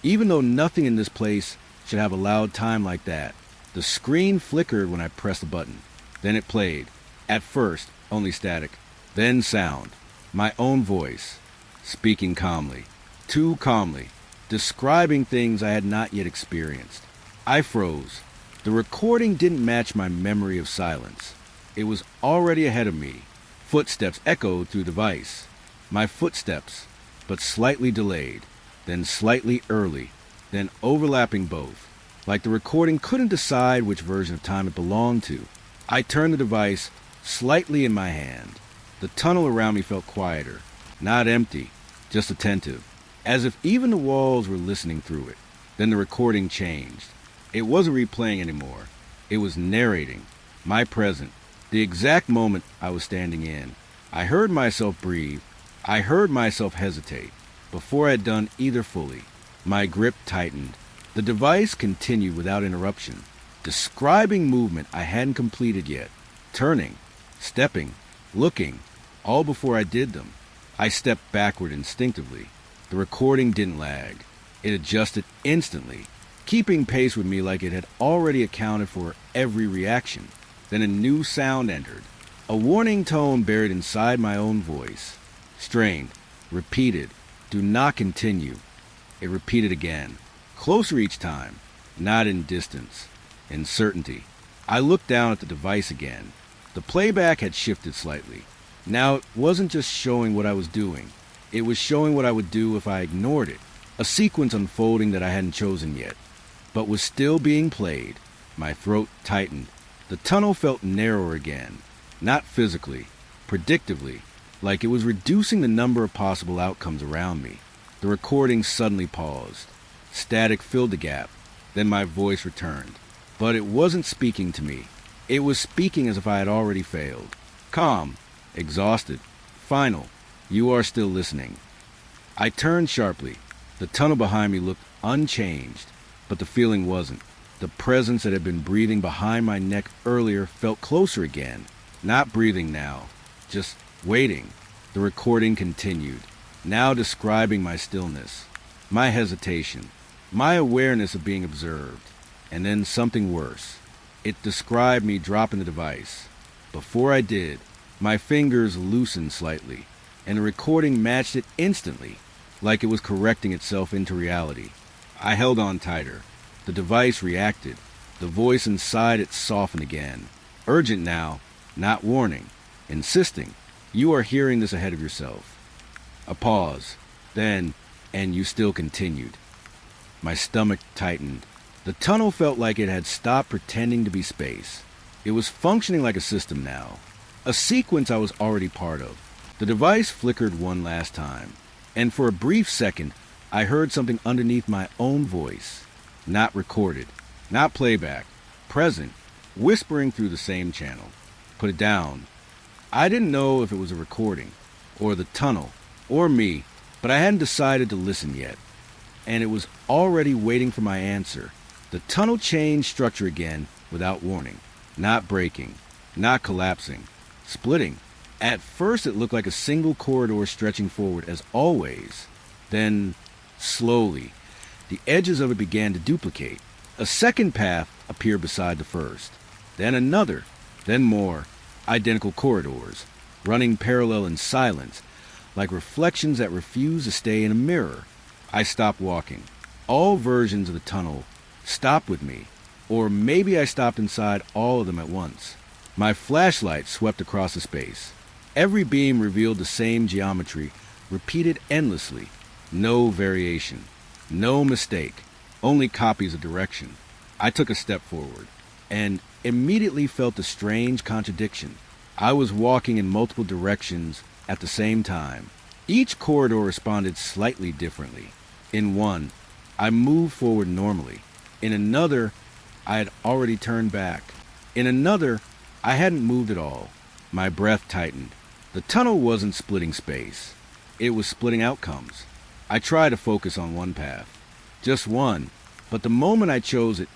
Even though nothing in this place should have allowed time like that, the screen flickered when I pressed the button. Then it played. At first, only static, then sound. My own voice, speaking calmly, too calmly, describing things I had not yet experienced. I froze. The recording didn't match my memory of silence. It was already ahead of me. Footsteps echoed through the device. My footsteps, but slightly delayed, then slightly early, then overlapping both, like the recording couldn't decide which version of time it belonged to. I turned the device slightly in my hand. The tunnel around me felt quieter, not empty, just attentive, as if even the walls were listening through it. Then the recording changed. It wasn't replaying anymore. It was narrating, my present, the exact moment I was standing in. I heard myself breathe. I heard myself hesitate. Before I had done either fully, my grip tightened. The device continued without interruption, describing movement I hadn't completed yet, turning, stepping, looking, all before I did them. I stepped backward instinctively. The recording didn't lag. It adjusted instantly, keeping pace with me like it had already accounted for every reaction. Then a new sound entered, a warning tone buried inside my own voice. Strained, repeated, do not continue. It repeated again, closer each time, not in distance, in certainty. I looked down at the device again. The playback had shifted slightly. Now it wasn't just showing what I was doing. It was showing what I would do if I ignored it. A sequence unfolding that I hadn't chosen yet, but was still being played. My throat tightened. The tunnel felt narrower again, not physically, predictably, like it was reducing the number of possible outcomes around me. The recording suddenly paused. Static filled the gap. Then my voice returned. But it wasn't speaking to me. It was speaking as if I had already failed. Calm, exhausted, final. You are still listening. I turned sharply. The tunnel behind me looked unchanged, but the feeling wasn't. The presence that had been breathing behind my neck earlier felt closer again. Not breathing now, just waiting. The recording continued, now describing my stillness, my hesitation, my awareness of being observed, and then something worse. It described me dropping the device. Before I did, my fingers loosened slightly, and the recording matched it instantly, like it was correcting itself into reality. I held on tighter. The device reacted. The voice inside it softened again. Urgent now, not warning. Insisting. You are hearing this ahead of yourself. A pause. Then, and you still continued. My stomach tightened. The tunnel felt like it had stopped pretending to be space. It was functioning like a system now. A sequence I was already part of. The device flickered one last time. And for a brief second, I heard something underneath my own voice. Not recorded, not playback, present, whispering through the same channel. Put it down. I didn't know if it was a recording, or the tunnel, or me, but I hadn't decided to listen yet. And it was already waiting for my answer. The tunnel changed structure again without warning. Not breaking, not collapsing, splitting. At first it looked like a single corridor stretching forward as always. Then, slowly, the edges of it began to duplicate. A second path appeared beside the first. Then another, then more, identical corridors, running parallel in silence, like reflections that refuse to stay in a mirror. I stopped walking. All versions of the tunnel stopped with me, or maybe I stopped inside all of them at once. My flashlight swept across the space. Every beam revealed the same geometry, repeated endlessly. No variation, no mistake, only copies of direction. I took a step forward, and immediately felt a strange contradiction. I was walking in multiple directions at the same time. Each corridor responded slightly differently. In one, I moved forward normally. In another, I had already turned back. In another, I hadn't moved at all. My breath tightened. The tunnel wasn't splitting space. It was splitting outcomes. I tried to focus on one path. Just one. But the moment I chose it,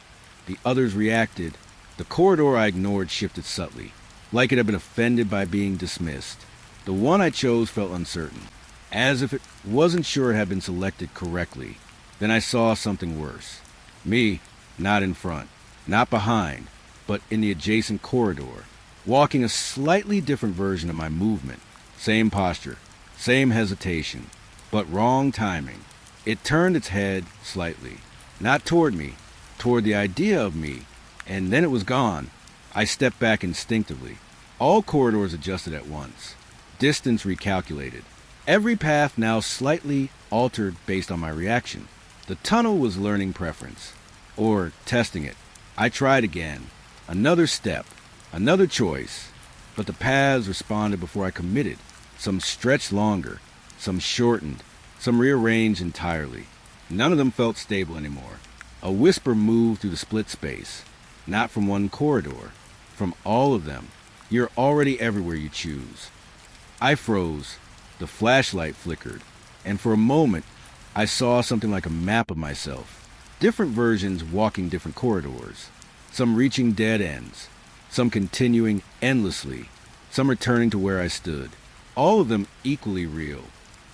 the others reacted. The corridor I ignored shifted subtly, like it had been offended by being dismissed. The one I chose felt uncertain, as if it wasn't sure it had been selected correctly. Then I saw something worse. Me, not in front, not behind, but in the adjacent corridor, walking a slightly different version of my movement. Same posture, same hesitation, but wrong timing. It turned its head slightly, not toward me, toward the idea of me, and then it was gone. I stepped back instinctively. All corridors adjusted at once. Distance recalculated. Every path now slightly altered based on my reaction. The tunnel was learning preference, or testing it. I tried again. Another step, another choice, but the paths responded before I committed. Some stretched longer, some shortened, some rearranged entirely. None of them felt stable anymore. A whisper moved through the split space, not from one corridor, from all of them. You're already everywhere you choose. I froze. The flashlight flickered, and for a moment, I saw something like a map of myself. Different versions walking different corridors, some reaching dead ends, some continuing endlessly, some returning to where I stood. All of them equally real,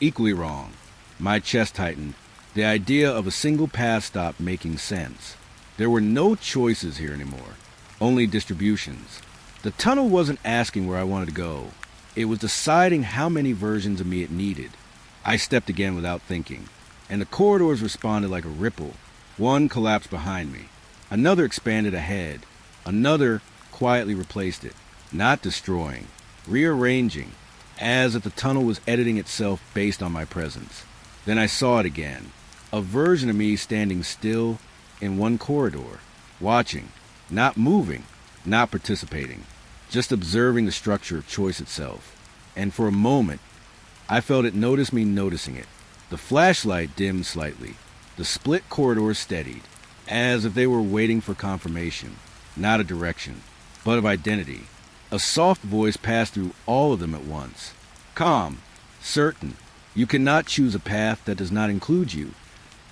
equally wrong. My chest tightened. The idea of a single path stopped making sense. There were no choices here anymore, only distributions. The tunnel wasn't asking where I wanted to go. It was deciding how many versions of me it needed. I stepped again without thinking, and the corridors responded like a ripple. One collapsed behind me. Another expanded ahead. Another quietly replaced it, not destroying, rearranging, as if the tunnel was editing itself based on my presence. Then I saw it again, a version of me standing still in one corridor, watching, not moving, not participating, just observing the structure of choice itself. And for a moment, I felt it notice me noticing it. The flashlight dimmed slightly. The split corridors steadied, as if they were waiting for confirmation, not a direction, but of identity. A soft voice passed through all of them at once. Calm, certain. You cannot choose a path that does not include you.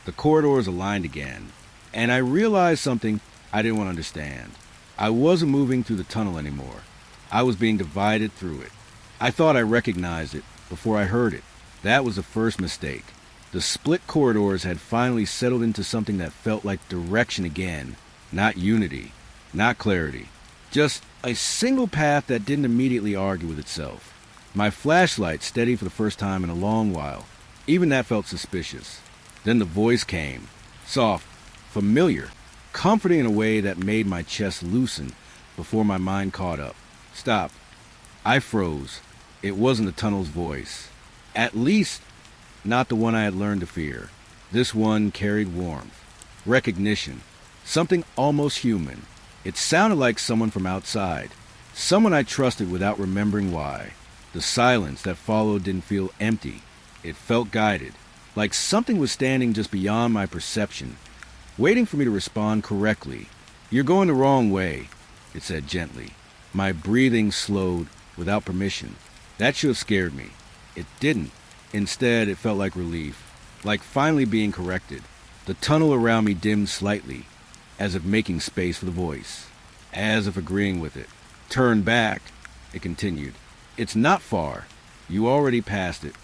The corridors aligned again, and I realized something I didn't want to understand. I wasn't moving through the tunnel anymore. I was being divided through it. I thought I recognized it before I heard it. That was the first mistake. The split corridors had finally settled into something that felt like direction again, not unity, not clarity. Just a single path that didn't immediately argue with itself. My flashlight steadied for the first time in a long while. Even that felt suspicious. Then the voice came, soft, familiar, comforting in a way that made my chest loosen before my mind caught up. Stop. I froze. It wasn't the tunnel's voice. At least, not the one I had learned to fear. This one carried warmth, recognition, something almost human. It sounded like someone from outside, someone I trusted without remembering why. The silence that followed didn't feel empty. It felt guided, like something was standing just beyond my perception, waiting for me to respond correctly. You're going the wrong way, it said gently. My breathing slowed without permission. That should have scared me. It didn't. Instead, it felt like relief, like finally being corrected. The tunnel around me dimmed slightly. as if making space for the voice, as if agreeing with it. Turn back, it continued. It's not far. You already passed it.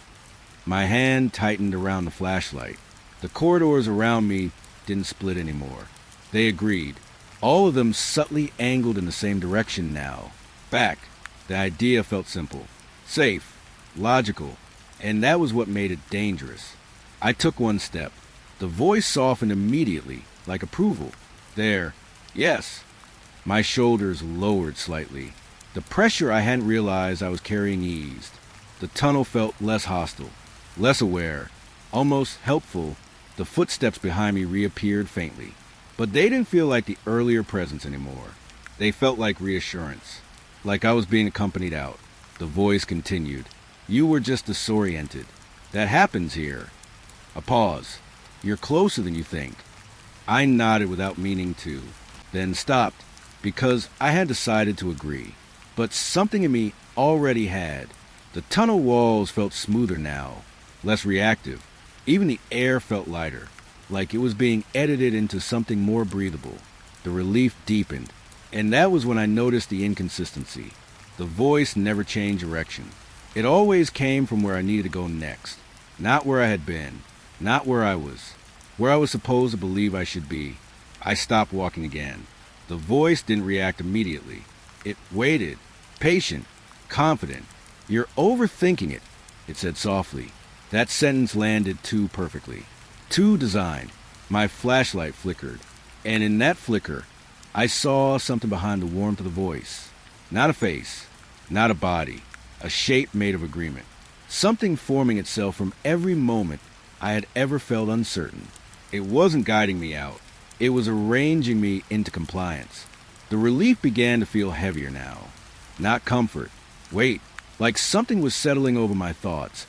My hand tightened around the flashlight. The corridors around me didn't split anymore. They agreed. All of them subtly angled in the same direction now. Back. The idea felt simple, safe, logical, and that was what made it dangerous. I took one step. The voice softened immediately, like approval. There. Yes. My shoulders lowered slightly. The pressure I hadn't realized I was carrying eased. The tunnel felt less hostile, less aware, almost helpful. The footsteps behind me reappeared faintly. But they didn't feel like the earlier presence anymore. They felt like reassurance, like I was being accompanied out. The voice continued. You were just disoriented. That happens here. A pause. You're closer than you think. I nodded without meaning to, then stopped, because I had decided to agree. But something in me already had. The tunnel walls felt smoother now, less reactive. Even the air felt lighter, like it was being edited into something more breathable. The relief deepened, and that was when I noticed the inconsistency. The voice never changed direction. It always came from where I needed to go next, not where I had been, not where I was supposed to believe I should be. I stopped walking again. The voice didn't react immediately. It waited, patient, confident. You're overthinking it, it said softly. That sentence landed too perfectly, too designed. My flashlight flickered, and in that flicker, I saw something behind the warmth of the voice. Not a face, not a body, a shape made of agreement. Something forming itself from every moment I had ever felt uncertain. It wasn't guiding me out. It was arranging me into compliance. The relief began to feel heavier now. Not comfort. Weight. Like something was settling over my thoughts,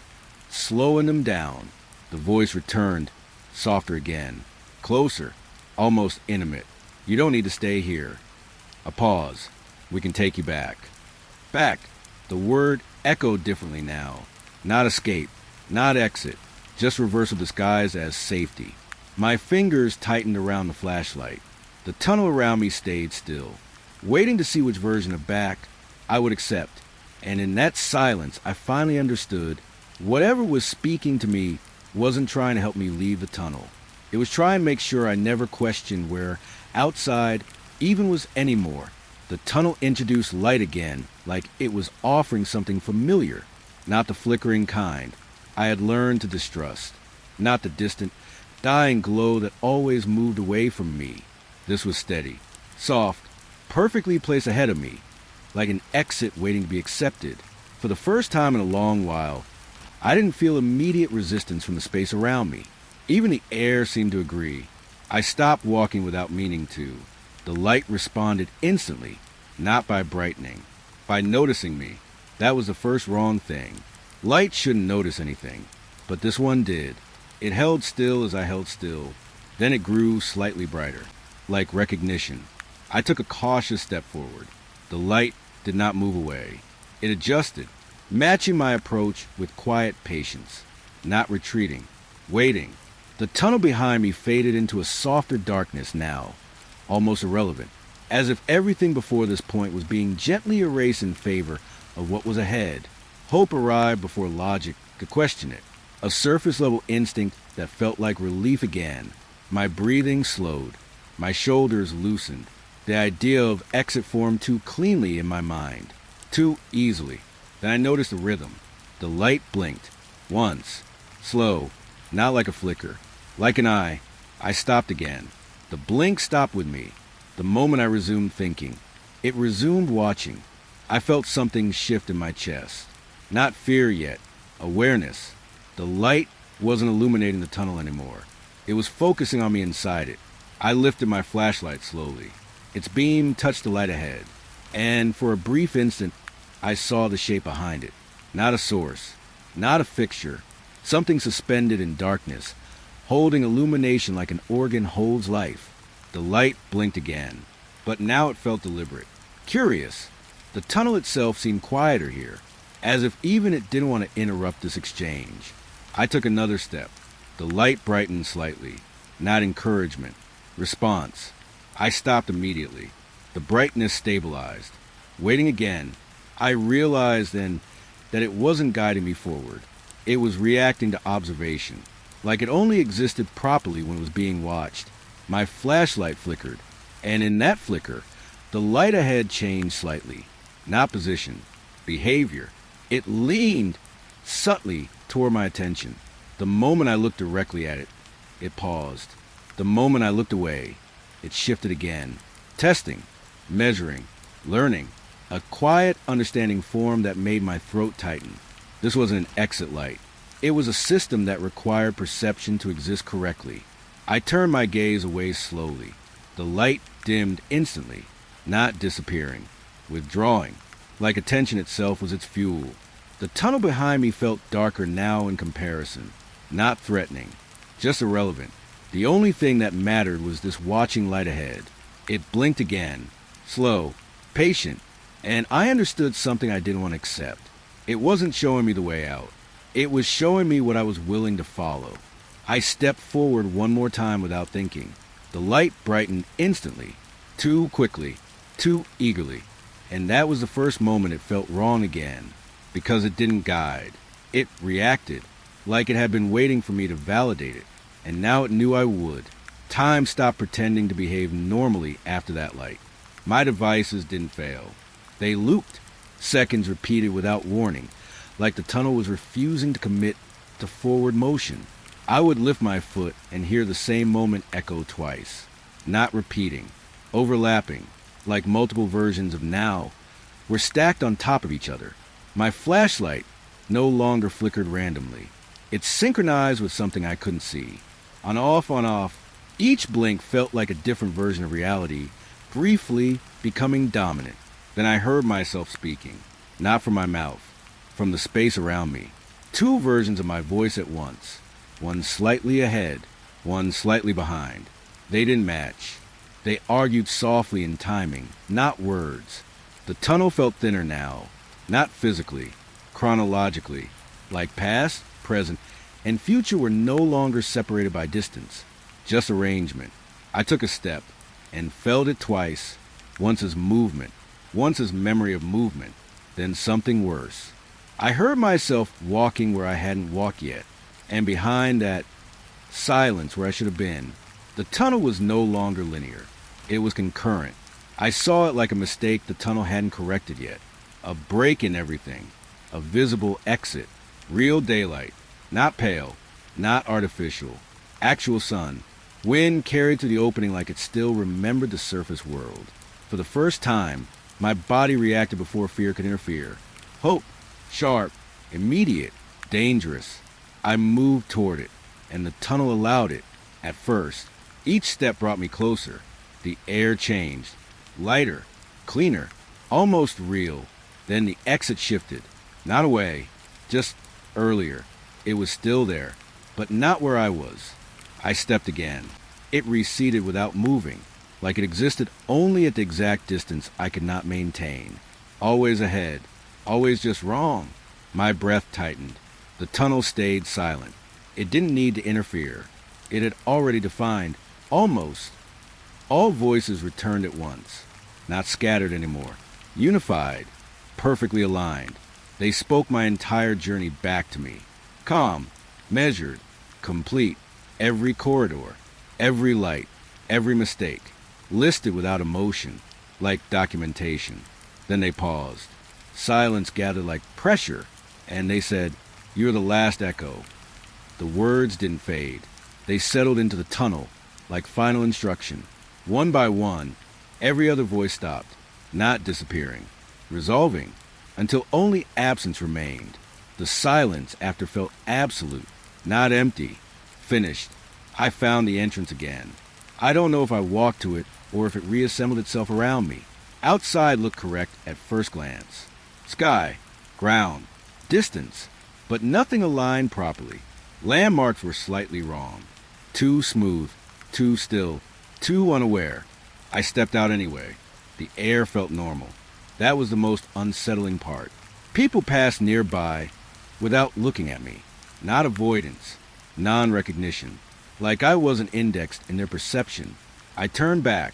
slowing them down. The voice returned, softer again. Closer. Almost intimate. You don't need to stay here. A pause. We can take you back. Back. The word echoed differently now. Not escape. Not exit. Just reversal disguised as safety. My fingers tightened around the flashlight. The tunnel around me stayed still, waiting to see which version of back I would accept. And in that silence, I finally understood whatever was speaking to me wasn't trying to help me leave the tunnel. It was trying to make sure I never questioned where outside even was anymore. The tunnel introduced light again, like it was offering something familiar, not the flickering kind I had learned to distrust, not the distant, dying glow that always moved away from me. This was steady, soft, perfectly placed ahead of me, like an exit waiting to be accepted. For the first time in a long while, I didn't feel immediate resistance from the space around me. Even the air seemed to agree. I stopped walking without meaning to. The light responded instantly, not by brightening, by noticing me. That was the first wrong thing. Light shouldn't notice anything, but this one did. It held still as I held still. Then it grew slightly brighter, like recognition. I took a cautious step forward. The light did not move away. It adjusted, matching my approach with quiet patience, not retreating, waiting. The tunnel behind me faded into a softer darkness now, almost irrelevant, as if everything before this point was being gently erased in favor of what was ahead. Hope arrived before logic could question it, a surface-level instinct that felt like relief again. My breathing slowed, my shoulders loosened. The idea of exit formed too cleanly in my mind, too easily. Then I noticed the rhythm. The light blinked, once, slow, not like a flicker. Like an eye, I stopped again. The blink stopped with me. The moment I resumed thinking, it resumed watching. I felt something shift in my chest. Not fear yet, awareness. The light wasn't illuminating the tunnel anymore. It was focusing on me inside it. I lifted my flashlight slowly. Its beam touched the light ahead, and for a brief instant, I saw the shape behind it. Not a source, not a fixture, something suspended in darkness, holding illumination like an organ holds life. The light blinked again, but now it felt deliberate, curious. The tunnel itself seemed quieter here, as if even it didn't want to interrupt this exchange. I took another step. The light brightened slightly, not encouragement, response. I stopped immediately. The brightness stabilized. Waiting again, I realized then that it wasn't guiding me forward. It was reacting to observation, like it only existed properly when it was being watched. My flashlight flickered, and in that flicker, the light ahead changed slightly. Not position, behavior. It leaned subtly toward my attention. The moment I looked directly at it, it paused. The moment I looked away, it shifted again. Testing, measuring, learning. A quiet, understanding form that made my throat tighten. This wasn't an exit light. It was a system that required perception to exist correctly. I turned my gaze away slowly. The light dimmed instantly, not disappearing, withdrawing, like attention itself was its fuel. The tunnel behind me felt darker now in comparison, not threatening, just irrelevant. The only thing that mattered was this watching light ahead. It blinked again, slow, patient, and I understood something I didn't want to accept. It wasn't showing me the way out. It was showing me what I was willing to follow. I stepped forward one more time without thinking. The light brightened instantly, too quickly, too eagerly, and that was the first moment it felt wrong again, because it didn't guide. It reacted, like it had been waiting for me to validate it, and now it knew I would. Time stopped pretending to behave normally after that light. My devices didn't fail. They looped, seconds repeated without warning, like the tunnel was refusing to commit to forward motion. I would lift my foot and hear the same moment echo twice, not repeating, overlapping, like multiple versions of now, were stacked on top of each other. My flashlight no longer flickered randomly. It synchronized with something I couldn't see. On off, each blink felt like a different version of reality, briefly becoming dominant. Then I heard myself speaking, not from my mouth, from the space around me. Two versions of my voice at once, one slightly ahead, one slightly behind. They didn't match. They argued softly in timing, not words. The tunnel felt thinner now, not physically, chronologically, like past, present, and future were no longer separated by distance, just arrangement. I took a step and felt it twice, once as movement, once as memory of movement, then something worse. I heard myself walking where I hadn't walked yet, and behind that, silence where I should have been. The tunnel was no longer linear. It was concurrent. I saw it like a mistake the tunnel hadn't corrected yet. A break in everything. A visible exit. Real daylight. Not pale. Not artificial. Actual sun. Wind carried through the opening like it still remembered the surface world. For the first time, my body reacted before fear could interfere. Hope. Sharp. Immediate. Dangerous. I moved toward it, and the tunnel allowed it. At first, each step brought me closer. The air changed. Lighter. Cleaner. Almost real. Then the exit shifted. Not away. Just earlier. It was still there, but not where I was. I stepped again. It receded without moving, like it existed only at the exact distance I could not maintain. Always ahead. Always just wrong. My breath tightened. The tunnel stayed silent. It didn't need to interfere. It had already defined, almost. All voices returned at once, not scattered anymore. Unified, perfectly aligned. They spoke my entire journey back to me. Calm, measured, complete. Every corridor, every light, every mistake. Listed without emotion, like documentation. Then they paused. Silence gathered like pressure, and they said, "You're the last echo." The words didn't fade. They settled into the tunnel, like final instruction. One by one, every other voice stopped, not disappearing, resolving, until only absence remained. The silence after felt absolute, not empty, finished. I found the entrance again. I don't know if I walked to it or if it reassembled itself around me. Outside looked correct at first glance. Sky, ground, distance, but nothing aligned properly. Landmarks were slightly wrong. Too smooth, too still, too unaware. I stepped out anyway. The air felt normal. That was the most unsettling part. People passed nearby without looking at me. Not avoidance, non-recognition. Like I wasn't indexed in their perception. I turned back,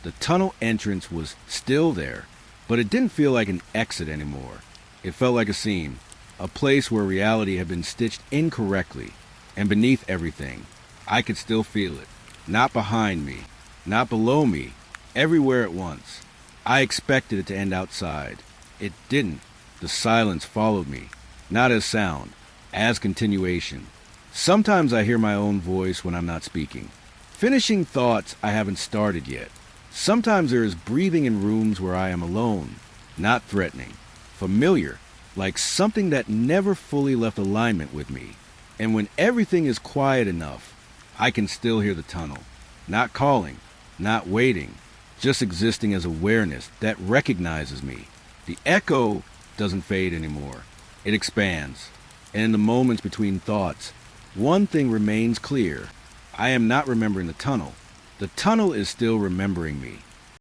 The tunnel entrance was still there, but it didn't feel like an exit anymore. It felt like a seam, a place where reality had been stitched incorrectly, and beneath everything, I could still feel it. Not behind me, not below me, everywhere at once. I expected it to end outside. It didn't. The silence followed me, not as sound, as continuation. Sometimes I hear my own voice when I'm not speaking, finishing thoughts I haven't started yet. Sometimes there is breathing in rooms where I am alone, not threatening, familiar, like something that never fully left alignment with me. And when everything is quiet enough, I can still hear the tunnel, not calling, not waiting, just existing as awareness that recognizes me. The echo doesn't fade anymore. It expands. And in the moments between thoughts, one thing remains clear. I am not remembering the tunnel. The tunnel is still remembering me.